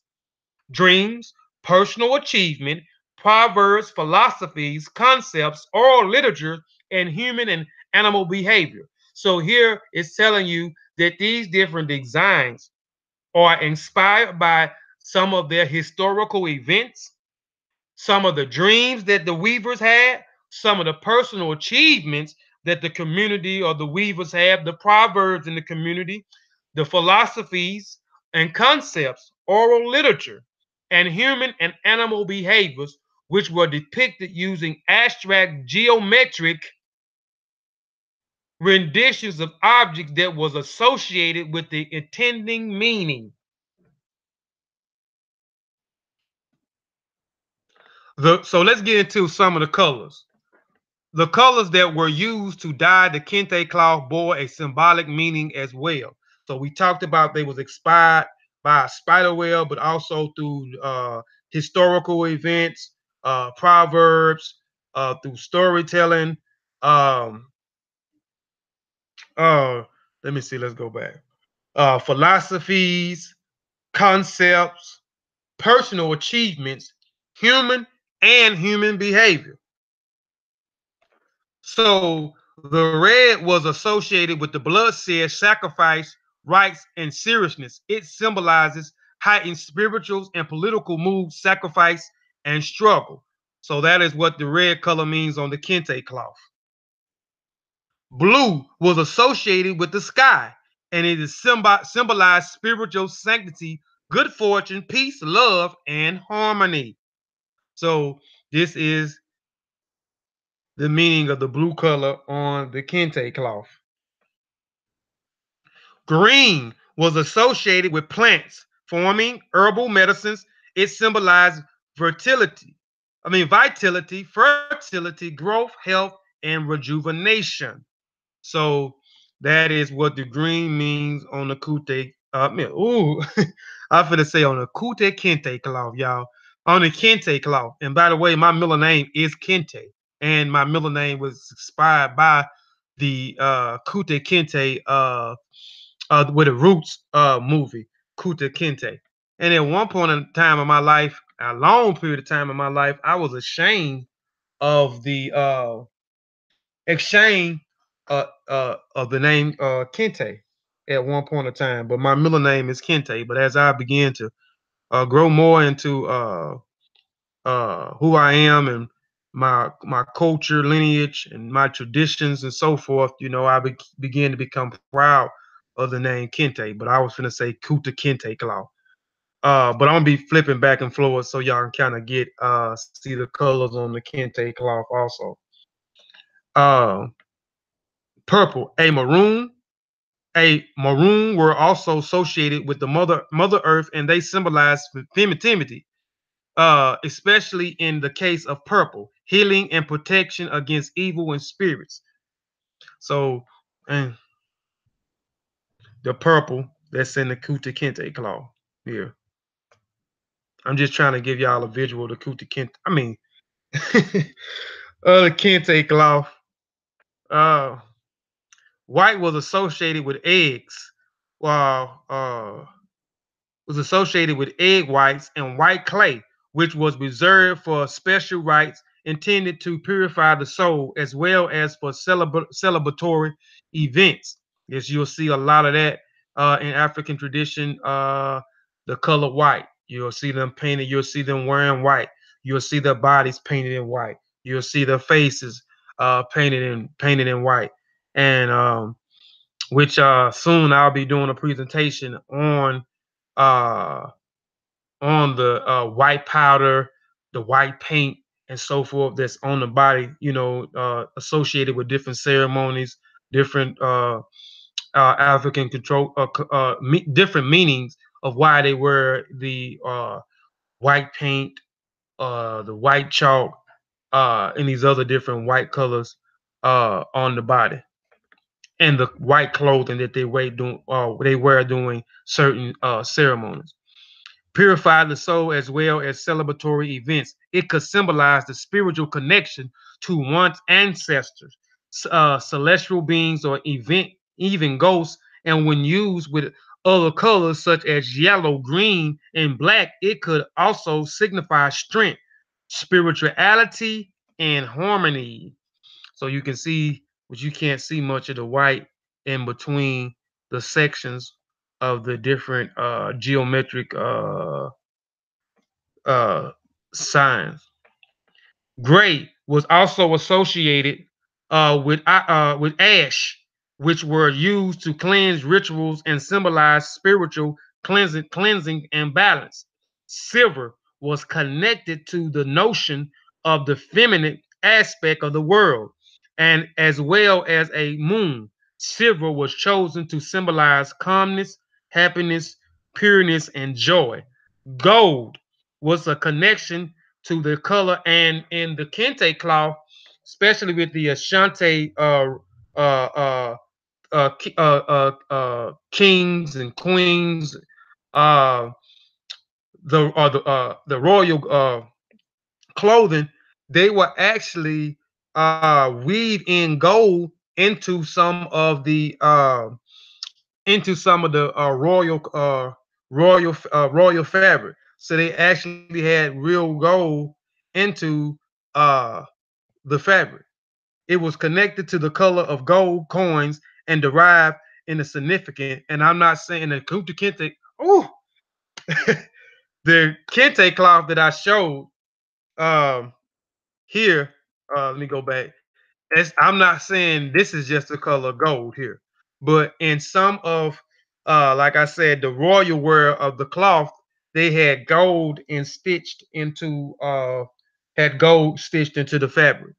dreams, personal achievement, proverbs, philosophies, concepts, oral literature, and human and animal behavior. So here it's telling you that these different designs are inspired by some of their historical events, some of the dreams that the weavers had, some of the personal achievements that the community or the weavers have, the proverbs in the community, the philosophies and concepts, oral literature, and human and animal behaviors, which were depicted using abstract geometric renditions of objects that was associated with the intending meaning. So let's get into some of the colors. The colors that were used to dye the kente cloth bore a symbolic meaning as well. So we talked about they was inspired by a spider web, but also through historical events, proverbs, through storytelling. Um, uh, Let me see. Let's go back. Philosophies, concepts, personal achievements, human behavior. So the red was associated with the bloodshed, sacrifice, rights, and seriousness. It symbolizes heightened spiritual and political mood, sacrifice, and struggle. So that is what the red color means on the kente cloth. Blue was associated with the sky, and it is symbolized spiritual sanctity, good fortune, peace, love, and harmony. So this is the meaning of the blue color on the kente cloth. Green was associated with plants, forming herbal medicines. It symbolized fertility. Vitality, fertility, growth, health, and rejuvenation. So that is what the green means on the kute. I'm finna say on the kute kente cloth, y'all. On the kente cloth. And by the way, my middle name is Kente, and my middle name was inspired by the Kute Kente with the Roots movie, Kute Kente. And at one point in time in my life, a long period of time in my life, I was ashamed of the exchange of the name Kente at one point in time. But my middle name is Kente. But as I began to grow more into who I am and my culture, lineage, and my traditions and so forth, I began to become proud of the name Kente. But I was going to say Kuta Kente Cloth. But I'm gonna be flipping back and forth so y'all can kind of get see the colors on the Kente cloth also. Uh, Purple, a maroon were also associated with the mother Earth, and they symbolize femininity, especially in the case of purple, healing and protection against evil and spirits. So, and the purple that's in the Kuta Kente cloth here. I'm just trying to give y'all a visual of the Kuta Kente. I mean, the Kente cloth. Uh, White was associated with eggs, while was associated with egg whites and white clay, which was reserved for special rites intended to purify the soul as well as for celebratory events. Yes, you'll see a lot of that in African tradition. The color white, you'll see them painted. You'll see them wearing white. You'll see their bodies painted in white. You'll see their faces painted in white, and which soon I'll be doing a presentation uh, on the white powder, the white paint, and so forth that's on the body. Associated with different ceremonies, different African control, different meanings of why they wear the white paint, the white chalk, and these other different white colors on the body, and the white clothing that they wear during certain ceremonies. Purify the soul as well as celebratory events. It could symbolize the spiritual connection to one's ancestors, celestial beings, or even ghosts. And when used with other colors such as yellow, green, and black, it could also signify strength, spirituality, and harmony. So you can see, but you can't see much of the white in between the sections of the different geometric uh, signs. Gray was also associated with ash, which were used to cleanse rituals and symbolize spiritual cleansing and balance. Silver was connected to the notion of the feminine aspect of the world, and as well as a moon. Silver was chosen to symbolize calmness, happiness, pureness, and joy. Gold was a connection to the color, and in the Kente cloth, especially with the Ashanti kings and queens, uh, the royal clothing, they were actually weave in gold into some of the royal fabric. So they actually had real gold into the fabric. It was connected to the color of gold coins and derived in the significant. And I'm not saying the Kunta Kente. Oh, the Kente cloth that I showed um, here. Let me go back. I'm not saying this is just the color gold here, but in some of, like I said, the royal wear of the cloth, they had gold and stitched into, had gold stitched into the fabric.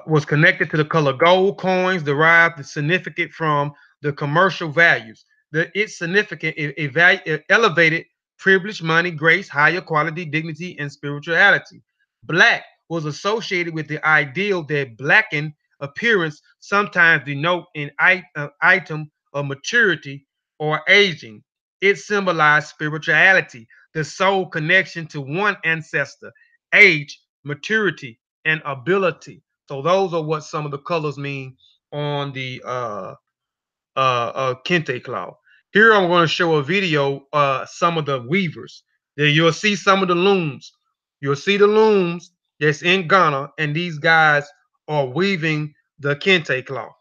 Was connected to the color gold. Coins derived the significant from the commercial values. Its significant elevated privilege, money, grace, higher quality, dignity, and spirituality. Black was associated with the ideal that blackened appearance sometimes denote an item of maturity or aging. It symbolized spirituality, the soul connection to one ancestor, age, maturity, and ability. So those are what some of the colors mean on the Kente cloth. Here I'm going to show a video, some of the weavers. There you'll see some of the looms. You'll see the looms that's in Ghana, and these guys are weaving the Kente cloth.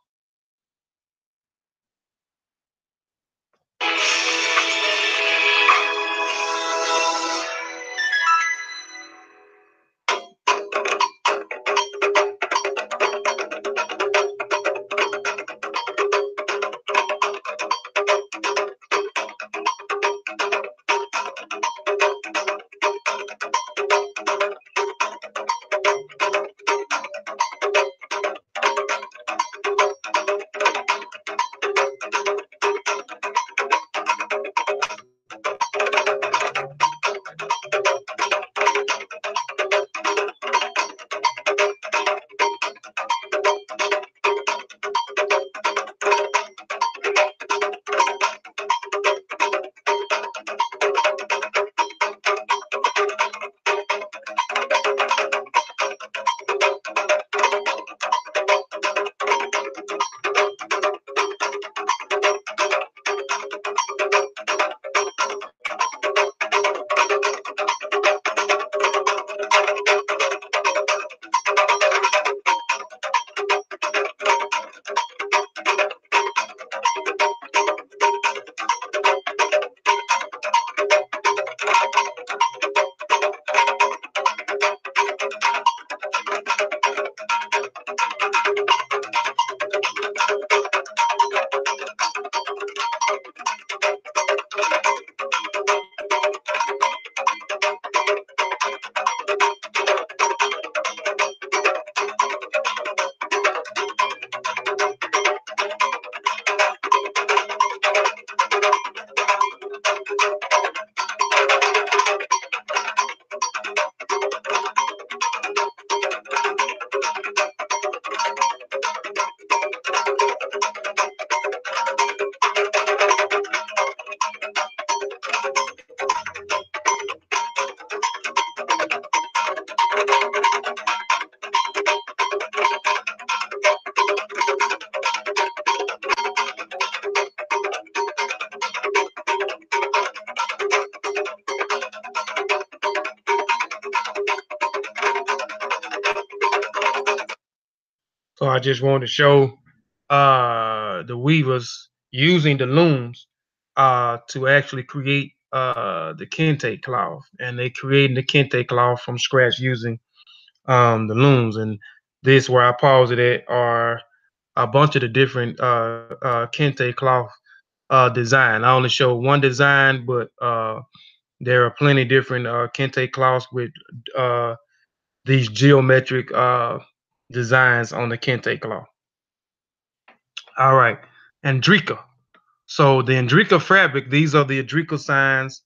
So I just wanted to show the weavers using the looms to actually create the kente cloth, and they created the kente cloth from scratch using the looms. And this where I paused it at are a bunch of the different kente cloth design. I only showed one design, but there are plenty different kente cloths with uh, these geometric designs on the kente cloth. All right, Andrika. So the Andrika fabric, these are the Andrika signs.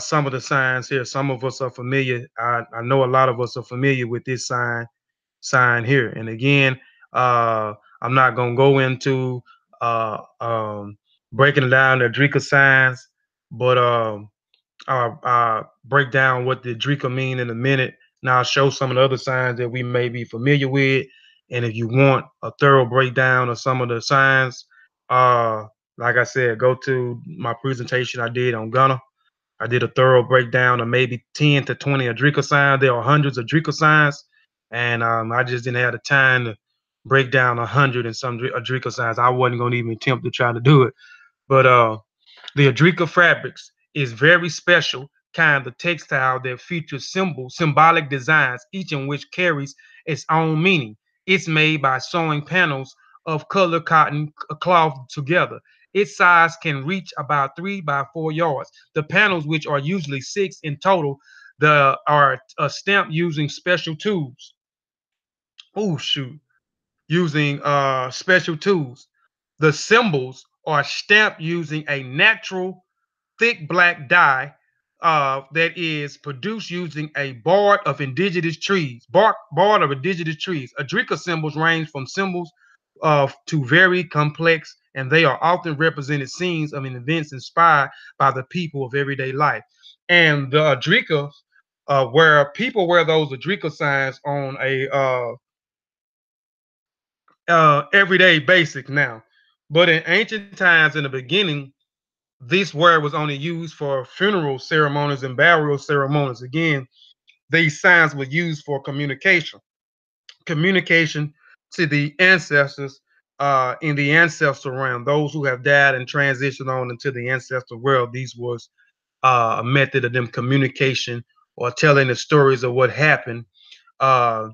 Some of the signs here, some of us are familiar. I know a lot of us are familiar with this sign here. And again, I'm not gonna go into uh, um, breaking down the Drika signs, but I'll break down what the Drika mean in a minute. Now I'll show some of the other signs that we may be familiar with. And if you want a thorough breakdown of some of the signs, uh, like I said, go to my presentation I did on Ghana. I did a thorough breakdown of maybe 10 to 20 Adrika signs. There are hundreds of Adrika signs, and I just didn't have the time to break down 100 and some Adrika signs. I wasn't going to even attempt to try to do it. But the Adrika fabrics is very special kind of textile that features symbolic designs, each in which carries its own meaning. It's made by sewing panels of colored cotton cloth together. Its size can reach about 3 by 4 yards. The panels, which are usually 6 in total, are stamped using special tools. Oh shoot, using special tools. The symbols are stamped using a natural thick black dye that is produced using a bark of indigenous trees. Bark of indigenous trees. Adrika symbols range from symbols to very complex, and they are often represented scenes of events inspired by the people of everyday life. And the Adrika, where people wear those Adrika signs on a everyday basis now. But in ancient times, in the beginning, this word was only used for funeral ceremonies and burial ceremonies. Again, these signs were used for communication to the ancestors in the ancestral realm, those who have died and transitioned on into the ancestral world. These was a method of them communication or telling the stories of what happened uh,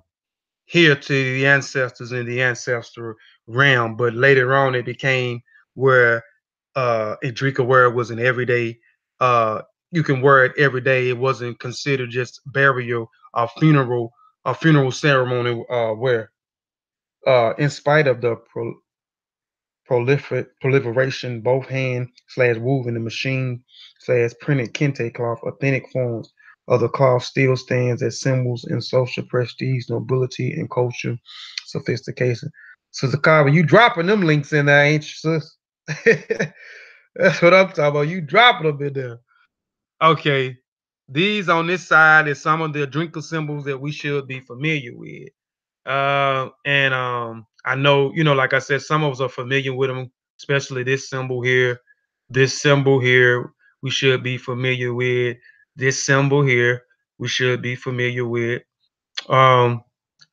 here to the ancestors in the ancestral realm. But later on, it became where Idrika wear was an everyday. Uh, you can wear it every day. It wasn't considered just burial or funeral ceremony wear. In spite of the proliferation, both hand slash woven and machine slash printed kente cloth, authentic forms of the cloth still stands as symbols in social prestige, nobility, and culture sophistication. So Zakaba, you dropping them links in there, ain't you, sis? That's what I'm talking about. You dropping them in there. Okay. These on this side is some of the drinker symbols that we should be familiar with. And I know, like I said, some of us are familiar with them, especially this symbol here, we should be familiar with. This symbol here, we should be familiar with.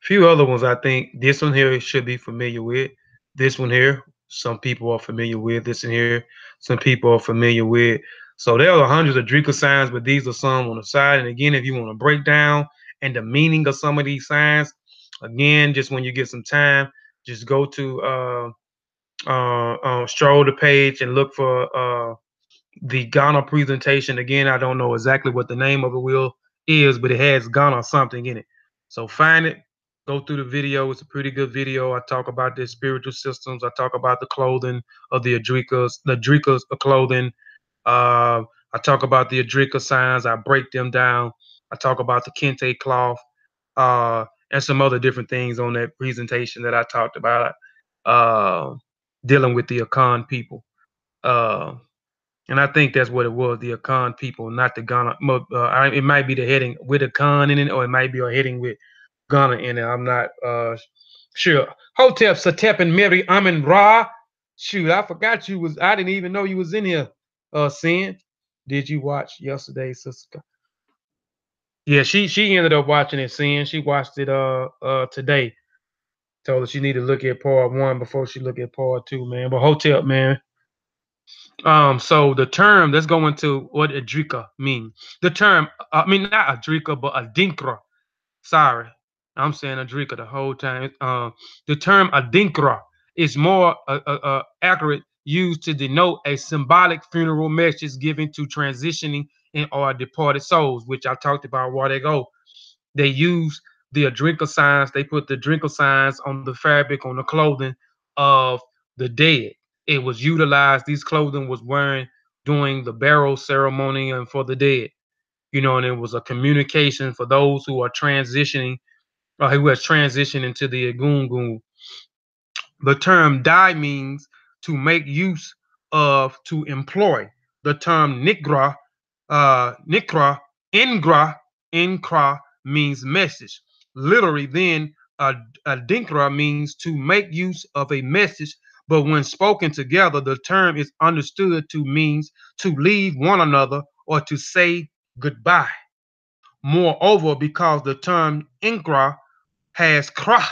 Few other ones, I think this one here should be familiar with. This one here, some people are familiar with. This in here, some people are familiar with. So there are hundreds of Drika signs, but these are some on the side. And again, if you want to break down and the meaning of some of these signs, again, just when you get some time, just go to stroll the page and look for the Ghana presentation. Again, I don't know exactly what the name of it is, but it has Ghana something in it. So find it, go through the video. It's a pretty good video. I talk about the spiritual systems. I talk about the clothing of the Adrikas clothing. I talk about the Adrika signs. I break them down. I talk about the Kente cloth and some other different things on that presentation that I talked about uh, dealing with the Akan people. Uh, and I think that's what it was, the Akan people, not the Ghana. It might be the heading with Akan in it, or it might be a heading with Ghana in it. I'm not sure. Hotep, Satep, and Mary Amin Ra. Shoot, I forgot you was. I didn't even know you was in here. Sin, did you watch yesterday, sister? Yeah, she ended up watching it. Sin, she watched it today. Told her she need to look at part 1 before she look at part 2, man. But hotel, man. So the term, let's go into what adrika means. The term, I mean not adrika, but adinkra. Sorry, I'm saying adrika the whole time. The term adinkra is more accurate, used to denote a symbolic funeral message given to transitioning and or departed souls, which I talked about where they go. They use the drinker signs. They put the drinker signs on the fabric, on the clothing of the dead. It was utilized. These clothing was wearing during the burial ceremony and for the dead. And it was a communication for those who are transitioning, or who has transitioned into the egungun. The term die means to make use of, to employ. The term nikra, inkra means message. Literally, then, dinkra means to make use of a message, but when spoken together, the term is understood to means to leave one another or to say goodbye. Moreover, because the term inkra has kra,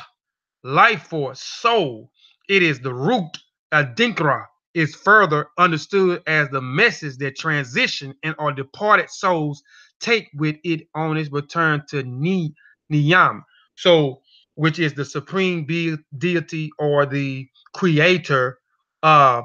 life force, soul. It is the root. Adinkra is further understood as the message that transition and or departed souls take with it on its return to Niyam. So, which is the supreme deity or the creator uh,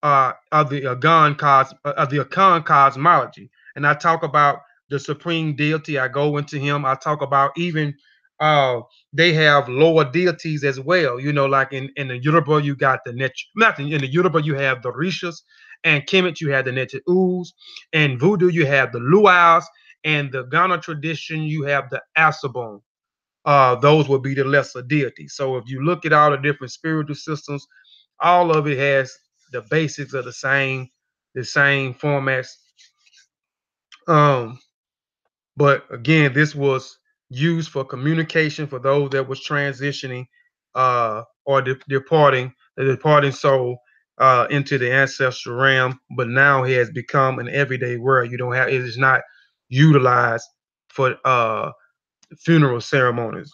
of the Akan cosmology. And I talk about the supreme deity. I go into him. I talk about even uh, they have lower deities as well. Like in the Yoruba, you got the nothing. In the Yoruba, you have the Rishas, and Kemet, you have the Neteus, and Voodoo, you have the Luau's, and the Ghana tradition, you have the Asabon. Those would be the lesser deities. So if you look at all the different spiritual systems, all of it has the basics of the same formats. Um, but again, this was used for communication for those that was transitioning or the departing soul into the ancestral realm. But now it has become an everyday word. You don't have it is not utilized for funeral ceremonies.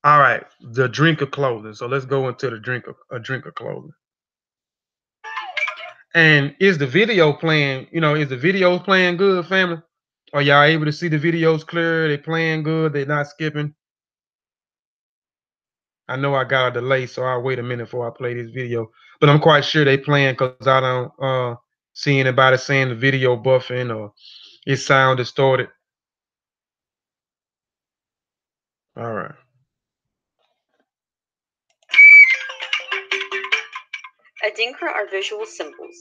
All right, the drinker clothing. So let's go into the drinker clothing. And is the video playing? Is the video playing good, family? Are y'all able to see the videos clear? They playing good. They're not skipping. I know I got a delay, so I'll wait a minute before I play this video. But I'm quite sure they playing because I don't see anybody saying the video buffing or it sound distorted. All right. Adinkra are visual symbols.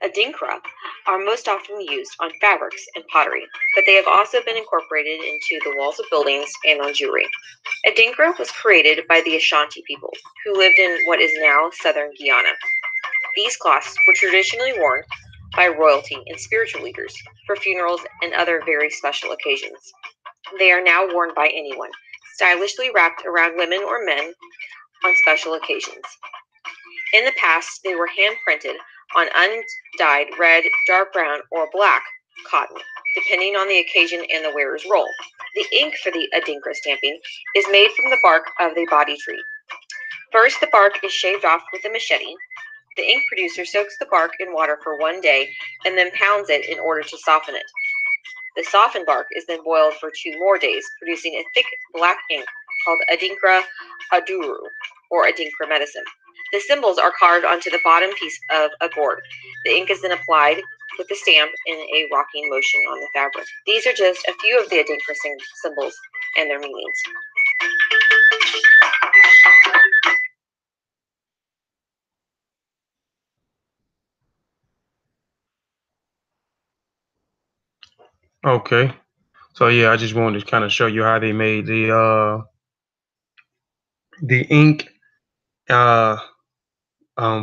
Adinkra are most often used on fabrics and pottery, but they have also been incorporated into the walls of buildings and on jewelry. Adinkra was created by the Ashanti people, who lived in what is now southern Guyana. These cloths were traditionally worn by royalty and spiritual leaders for funerals and other very special occasions. They are now worn by anyone, stylishly wrapped around women or men on special occasions. In the past, they were hand-printed on undyed red, dark brown, or black cotton, depending on the occasion and the wearer's role. The ink for the adinkra stamping is made from the bark of the body tree. First, the bark is shaved off with a machete. The ink producer soaks the bark in water for 1 day and then pounds it in order to soften it. The softened bark is then boiled for 2 more days, producing a thick black ink called adinkra aduru, or adinkra medicine. The symbols are carved onto the bottom piece of a gourd. The ink is then applied with the stamp in a rocking motion on the fabric. These are just a few of the adinkra symbols and their meanings. Okay. So yeah, I just wanted to kind of show you how they made the ink uh,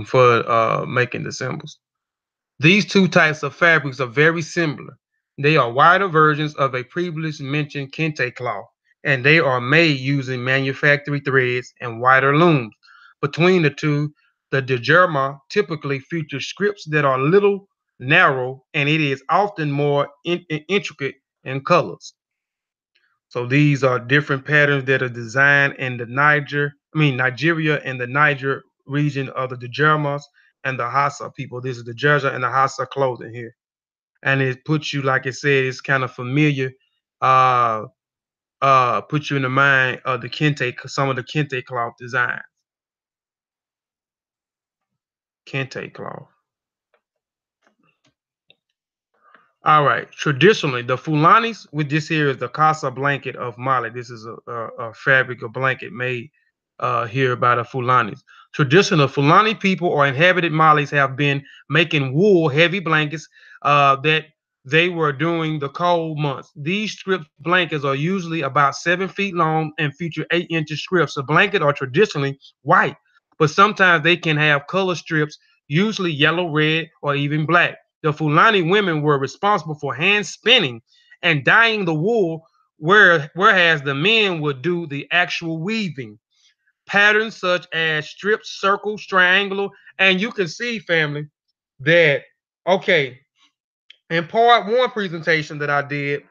for making the symbols. These two types of fabrics are very similar. They are wider versions of a previously mentioned Kente cloth, and they are made using manufactured threads and wider looms. Between the two, the digerma typically features scripts that are little narrow, and it is often more intricate in colors. So these are different patterns that are designed in the Nigeria and the Niger region of the Jermas and the Hausa people. This is the Jerja and the Hausa clothing here. And it puts you, like I said, it's kind of familiar. Put you in the mind of the Kente, some of the Kente cloth designs. Kente cloth. All right. Traditionally, the Fulanis, with this here is the Casa blanket of Mali. This is a fabric, a blanket made here by the Fulanis. Traditional Fulani people or inhabited Malis have been making wool heavy blankets that they were during the cold months. These stripped blankets are usually about 7 feet long and feature 8-inch strips. The blanket are traditionally white, but sometimes they can have color strips, usually yellow, red, or even black. The Fulani women were responsible for hand spinning and dyeing the wool, whereas the men would do the actual weaving. Patterns such as strips, circles, triangular, and you can see, family, that, okay, in part one presentation that I did,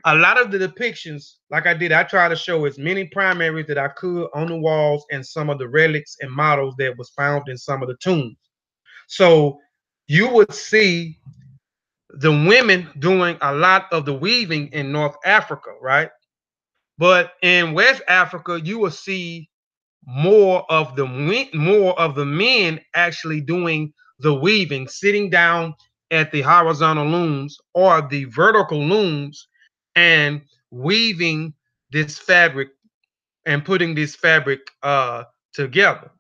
a lot of the depictions, like I did, I try to show as many primaries that I could on the walls and some of the relics and models that was found in some of the tombs. So you would see the women doing a lot of the weaving in North Africa, right? But in West Africa, you will see more of the men actually doing the weaving, sitting down at the horizontal looms or the vertical looms and weaving this fabric and putting this fabric together.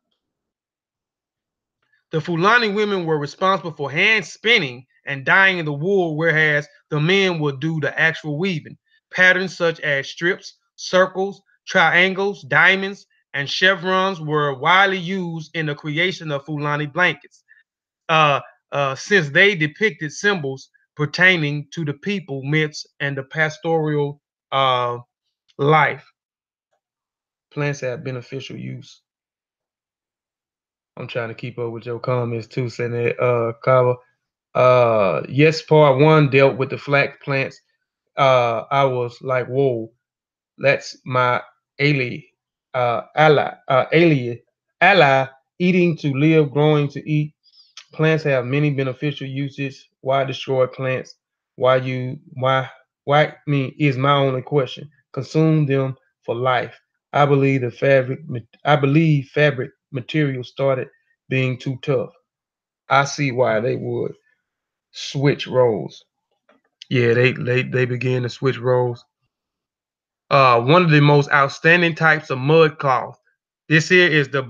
The Fulani women were responsible for hand spinning and dyeing the wool, whereas the men would do the actual weaving. Patterns such as strips, circles, triangles, diamonds, and chevrons were widely used in the creation of Fulani blankets, since they depicted symbols pertaining to the people, myths, and the pastoral life. Plants have beneficial use. I'm trying to keep up with your comments too, saying that Kava. Yes, part one dealt with the flax plants. I was like, whoa, that's my ally, eating to live, growing to eat. Plants have many beneficial uses. Why destroy plants? Why is my only question. Consume them for life. I believe fabric material started being too tough. I see why they would switch roles. Yeah, they began to switch roles. One of the most outstanding types of mud cloth. This here is the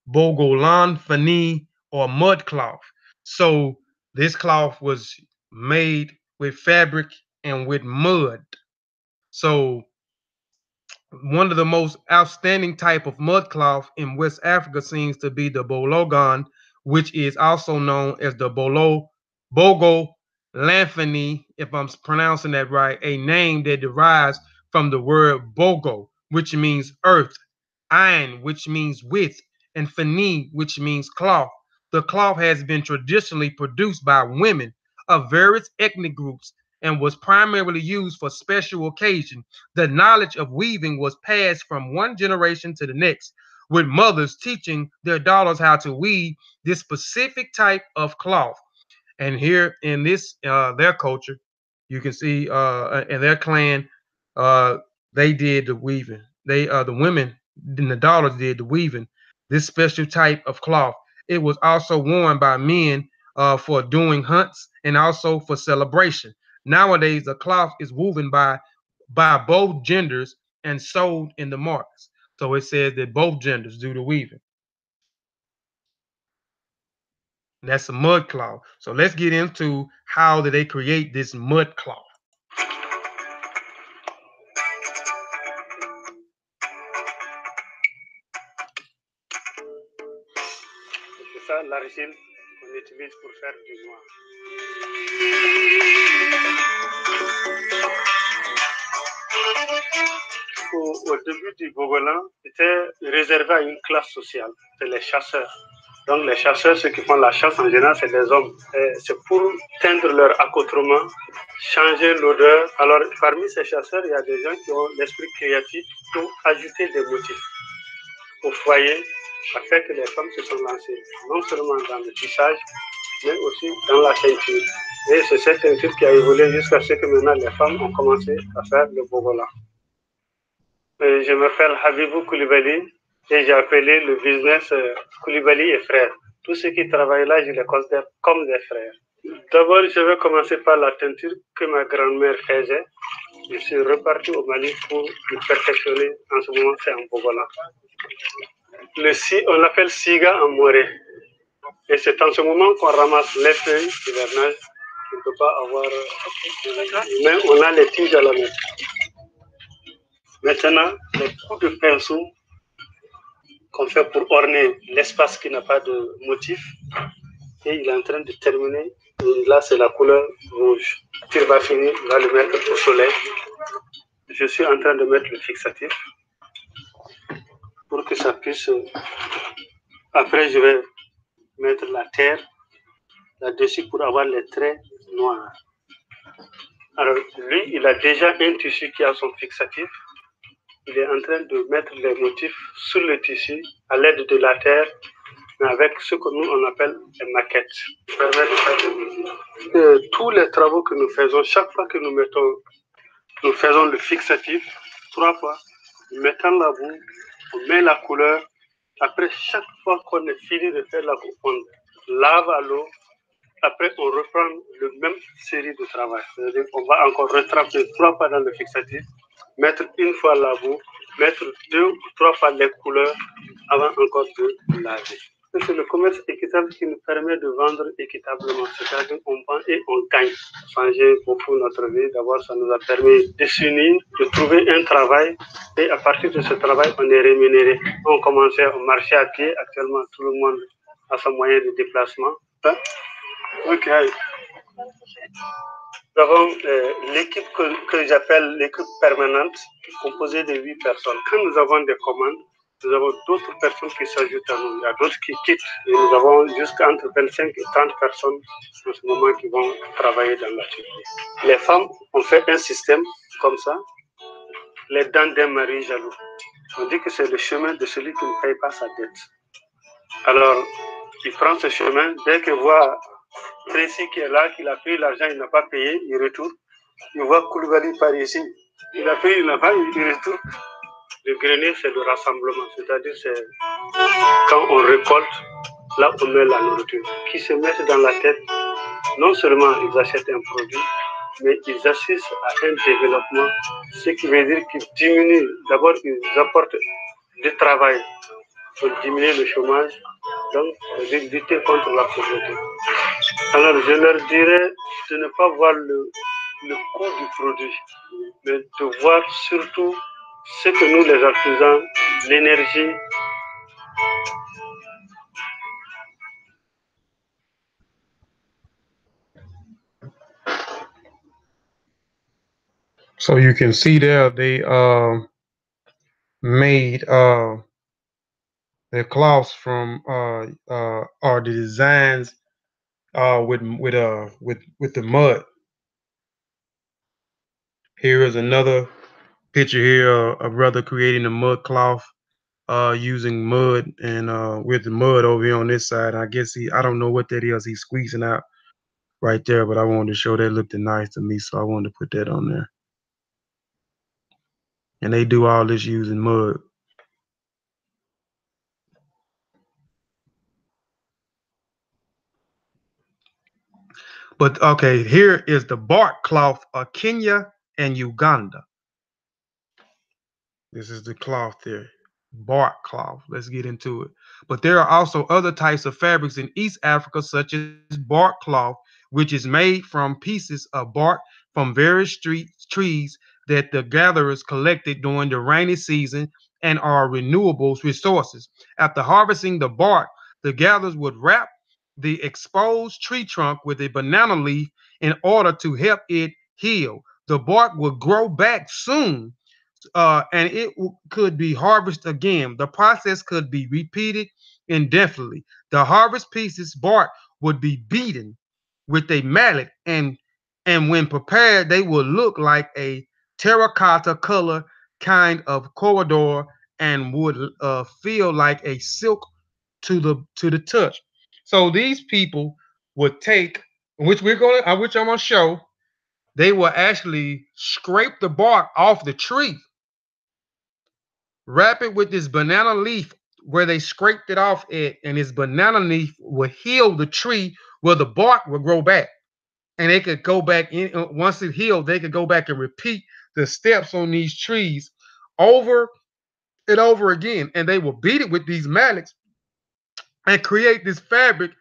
Bogolan Fani or mud cloth. So this cloth was made with fabric and with mud. So one of the most outstanding type of mud cloth in West Africa seems to be the Bologan, which is also known as the Bogo Lamphany, if I'm pronouncing that right, a name that derives from the word Bogo, which means earth, Ain, which means with, and Fani, which means cloth. The cloth has been traditionally produced by women of various ethnic groups and was primarily used for special occasions. The knowledge of weaving was passed from one generation to the next, with mothers teaching their daughters how to weave this specific type of cloth. And here in this their culture, you can see in their clan, uh, they did the weaving. They the women and the daughters did the weaving. This special type of cloth. It was also worn by men for doing hunts and also for celebration. Nowadays, the cloth is woven by both genders and sold in the markets. So it says that both genders do the weaving. That's a mud cloth. So let's get into how did they create this mud cloth. C'est ça l'argile qu'on utilise pour faire du noir. Au début du Bogolan, c'était réservé à une classe sociale, c'est les chasseurs. Donc les chasseurs, ceux qui font la chasse en général, c'est des hommes. C'est pour teindre leur accoutrement, changer l'odeur. Alors parmi ces chasseurs, il y a des gens qui ont l'esprit créatif pour ajouter des motifs. Au foyer, ça fait que les femmes se sont lancées non seulement dans le tissage, mais aussi dans la ceinture. Et c'est cette ceinture qui a évolué jusqu'à ce que maintenant les femmes ont commencé à faire le bogola. Je m'appelle Habibou Koulibaly et j'ai appelé le business Koulibaly et frères. Tous ceux qui travaillent là, je les considère comme des frères. D'abord, je vais commencer par la teinture que ma grand-mère faisait. Je suis reparti au Mali pour me perfectionner. En ce moment, c'est en Bogola. On l'appelle Siga en Moré. Et c'est en ce moment qu'on ramasse les feuilles d'hivernage. On ne peut pas avoir. Mais on a les tiges à la main. Maintenant, les coups de pinceau qu'on fait pour orner l'espace qui n'a pas de motif. Et il est en train de terminer. Et là, c'est la couleur rouge. Il va finir, il va le mettre au soleil. Je suis en train de mettre le fixatif pour que ça puisse. Après, je vais mettre la terre là-dessus pour avoir les traits noirs. Alors, lui, il a déjà un tissu qui a son fixatif. Il est en train de mettre les motifs sur le tissu à l'aide de la terre, mais avec ce que nous, on appelle une maquette. Tous les travaux que nous faisons, chaque fois que nous faisons le fixatif, 3 fois, nous mettons la boue, on met la couleur. Après, chaque fois qu'on est fini de faire la boue, on lave à l'eau. Après, on reprend le même série de travail. C'est-à-dire qu'on va encore retremper 3 fois dans le fixatif, mettre une fois la boue, mettre 2 ou 3 fois les couleurs avant encore de laver. C'est le commerce équitable qui nous permet de vendre équitablement. C'est-à-dire qu'on vend et on gagne. Changer beaucoup notre vie. D'abord, ça nous a permis de s'unir, de trouver un travail. Et à partir de ce travail, on est rémunéré. On commençait à marcher à pied. Actuellement, tout le monde a son moyen de déplacement. Ok. Nous avons l'équipe que j'appelle l'équipe permanente, composée de 8 personnes. Quand nous avons des commandes, nous avons d'autres personnes qui s'ajoutent à nous. Il y a d'autres qui quittent. Et nous avons jusqu'à entre 25 et 30 personnes en ce moment qui vont travailler dans l'atelier. Les femmes ont fait un système comme ça, les dents d'un mari jaloux. On dit que c'est le chemin de celui qui ne paye pas sa dette. Alors, il prend ce chemin, dès qu'il voit Tracy qui est là, qu'il a payé l'argent, il n'a pas payé, il retourne. Il voit Koulibaly par ici, il a payé, il n'a pas, il retourne. Le grenier, c'est le rassemblement, c'est-à-dire c'est quand on récolte, là on met la nourriture. Qui se mettent dans la tête, non seulement ils achètent un produit, mais ils assistent à un développement, ce qui veut dire qu'ils diminuent, d'abord ils apportent du travail pour diminuer le chômage, donc lutter contre la pauvreté. Alors je leur dirais de ne pas voir le coût du produit, mais de voir surtout ce que nous les artisans, l'énergie. So you can see there they made their cloths from or the designs with the mud. Here is another picture here of a brother creating a mud cloth using mud and with the mud over here on this side. I guess I don't know what that is he's squeezing out right there, but I wanted to show that looked nice to me, so I wanted to put that on there. And they do all this using mud. But okay, here is the bark cloth of Kenya and Uganda. This is the cloth there, bark cloth. Let's get into it. But there are also other types of fabrics in East Africa, such as bark cloth, which is made from pieces of bark from various trees that the gatherers collected during the rainy season and are renewable resources. After harvesting the bark, the gatherers would wrap the exposed tree trunk with a banana leaf in order to help it heal. The bark would grow back soon and it could be harvested again. The process could be repeated indefinitely. The harvest pieces bark would be beaten with a mallet, and when prepared, they will look like a terracotta color kind of corridor and would feel like a silk to the touch. So these people would take, which I'm gonna show, they will actually scrape the bark off the tree, wrap it with this banana leaf where they scraped it off it, and this banana leaf will heal the tree where the bark will grow back. And they could go back in once it healed, they could go back and repeat the steps on these trees over and over again. And they will beat it with these mallets and create this fabric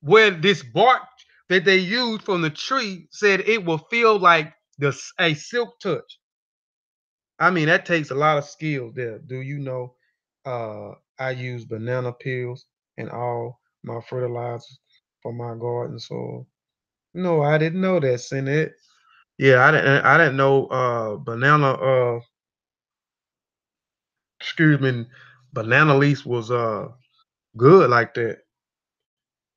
where this bark that they used from the tree said it will feel like a silk touch. I mean, that takes a lot of skill there. Do you know I use banana peels in all my fertilizers for my garden soil? No, I didn't know that, Sinette. Yeah, I didn't know banana excuse me, banana leaf was good like that.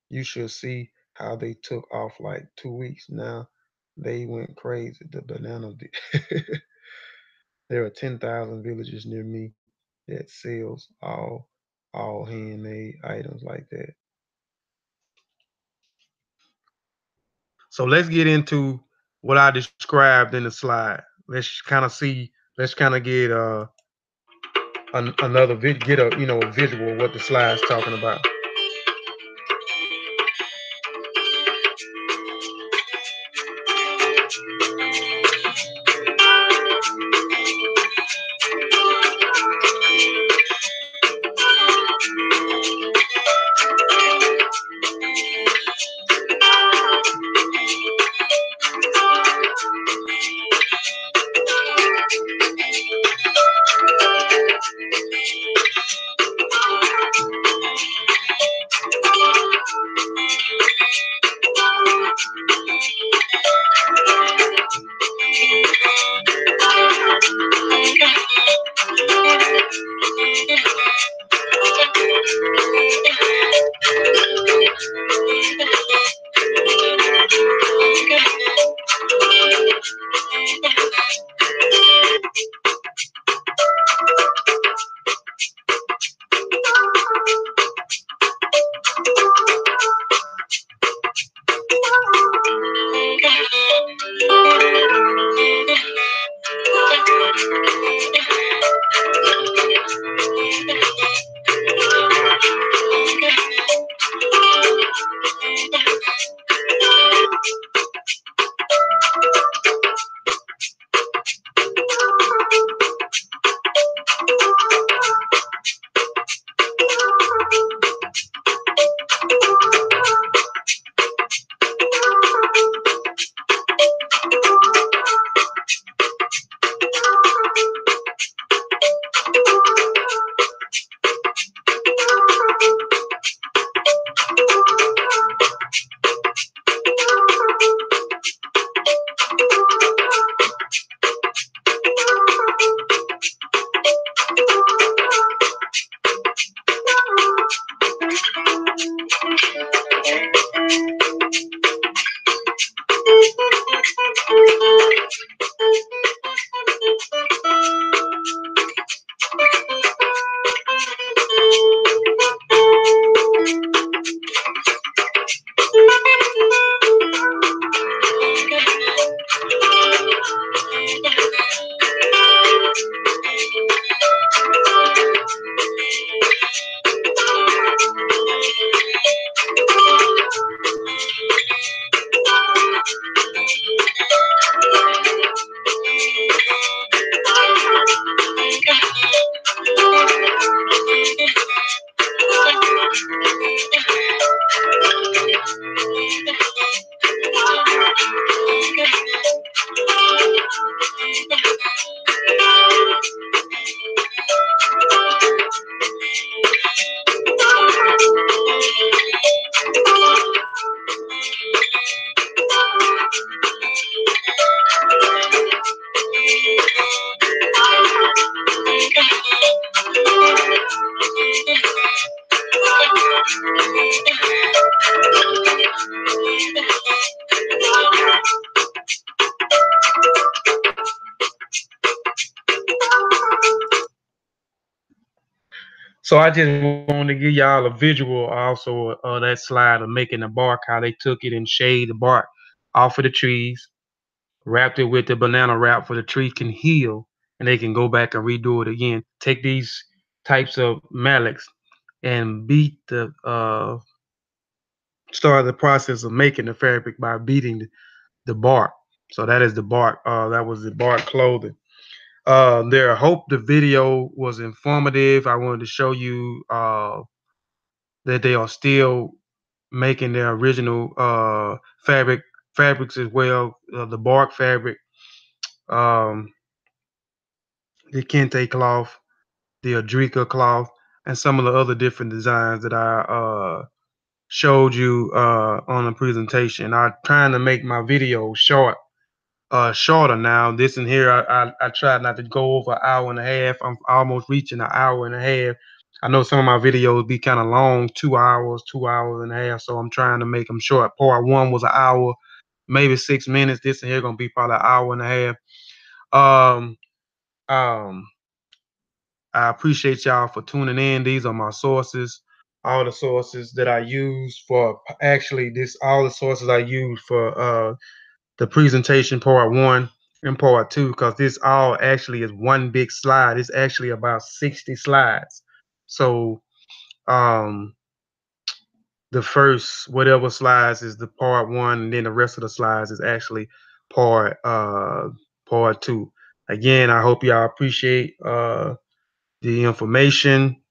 You should see how they took off like 2 weeks. Now they went crazy. The banana there are 10,000 villages near me that sells all handmade items like that. So let's get into what I described in the slide. Let's kind of see. Let's kind of get another get a a visual of what the slide's talking about. So I just wanted to give y'all a visual also of that slide of making the bark, how they took it and shaved the bark off of the trees, wrapped it with the banana wrap so the tree can heal and they can go back and redo it again. Take these types of mallets and beat the start the process of making the fabric by beating the bark. So that is the bark. That was the bark clothing. There, I hope the video was informative. I wanted to show you that they are still making their original fabrics as well. The bark fabric, um, the Kente cloth, the Adrika cloth, and some of the other different designs that I showed you on the presentation. I'm trying to make my video shorter now. This in here, I try not to go over an hour and a half. I'm almost reaching an hour and a half. I know some of my videos be kind of long, 2 hours, 2 hours and a half. So I'm trying to make them short. Part one was an hour, maybe 6 minutes. This in here gonna be probably an hour and a half. Um, um, I appreciate y'all for tuning in. These are my sources. All the sources that I use for all the sources I use for the presentation part one and part two, because this all actually is one big slide. It's actually about 60 slides. So the first whatever slides is the part one, and then the rest of the slides is actually part two. Again, I hope y'all appreciate the information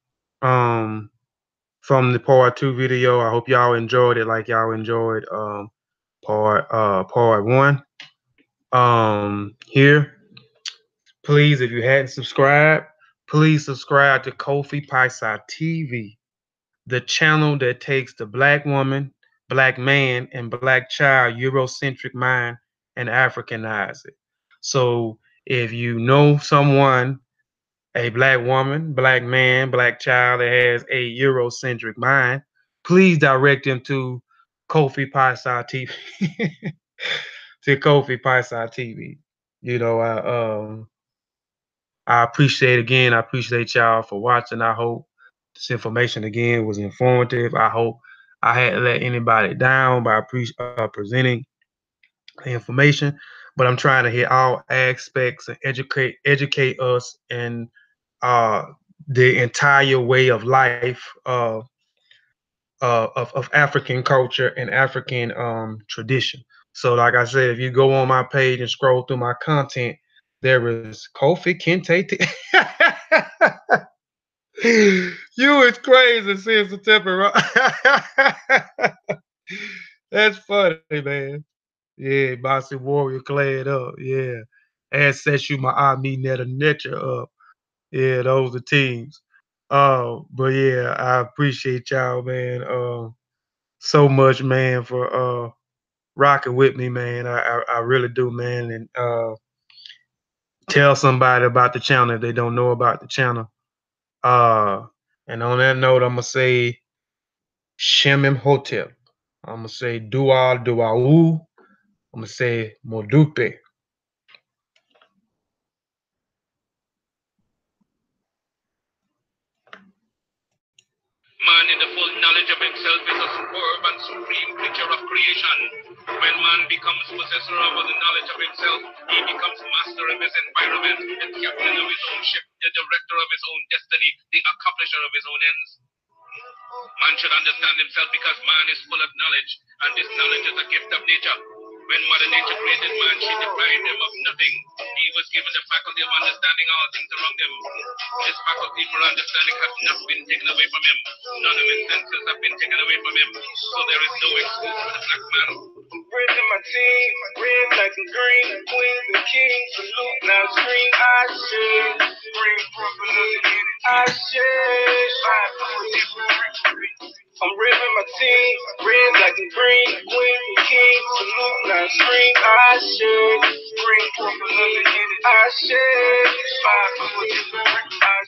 from the part two video. I hope y'all enjoyed it like y'all enjoyed part one. Here, please, if you hadn't subscribed, please subscribe to Kofi Paisa TV, the channel that takes the black woman, black man, and black child Eurocentric mind and Africanize it. So if you know someone, a black woman, black man, black child that has a Eurocentric mind, please direct them to Kofi Paisa TV. To Kofi Paisa TV. You know, I I appreciate y'all for watching. I hope this information again was informative. I hope I hadn't let anybody down by presenting the information, but I'm trying to hit all aspects and educate us in the entire way of life of African culture and African tradition. So like I said, if you go on my page and scroll through my content, there is Kofi Kente. You is crazy, Sister Temper. That's funny, man. Yeah, Bossy Warrior clad up. Yeah. And Seshu Ma'ami Netta Nature up. Yeah, those are teams. But yeah, I appreciate y'all, man. So much, man, for rocking with me, man. I really do, man. And tell somebody about the channel if they don't know about the channel. And on that note, I'm gonna say Shemim Hotel. I'm gonna say Dua Duau. I'm gonna say Modupe. Man in the full knowledge of himself is a superb and supreme creature of creation. When man becomes possessor of the knowledge of himself, he becomes master of his environment, the captain of his own ship, the director of his own destiny, the accomplisher of his own ends. Man should understand himself because man is full of knowledge, and this knowledge is a gift of nature. When Mother Nature created man, she deprived him of nothing. He was given the faculty of understanding all things around him. This faculty for understanding has not been taken away from him. None of his senses have been taken away from him. So there is no excuse for the black man. I'm raising my team, red, black, and green, queens and kings, salute, now scream, I should, bring proper I should, I'm raising my team, red, black, and green, queens and kings, salute, now scream, I should, bring proper I should, 5 I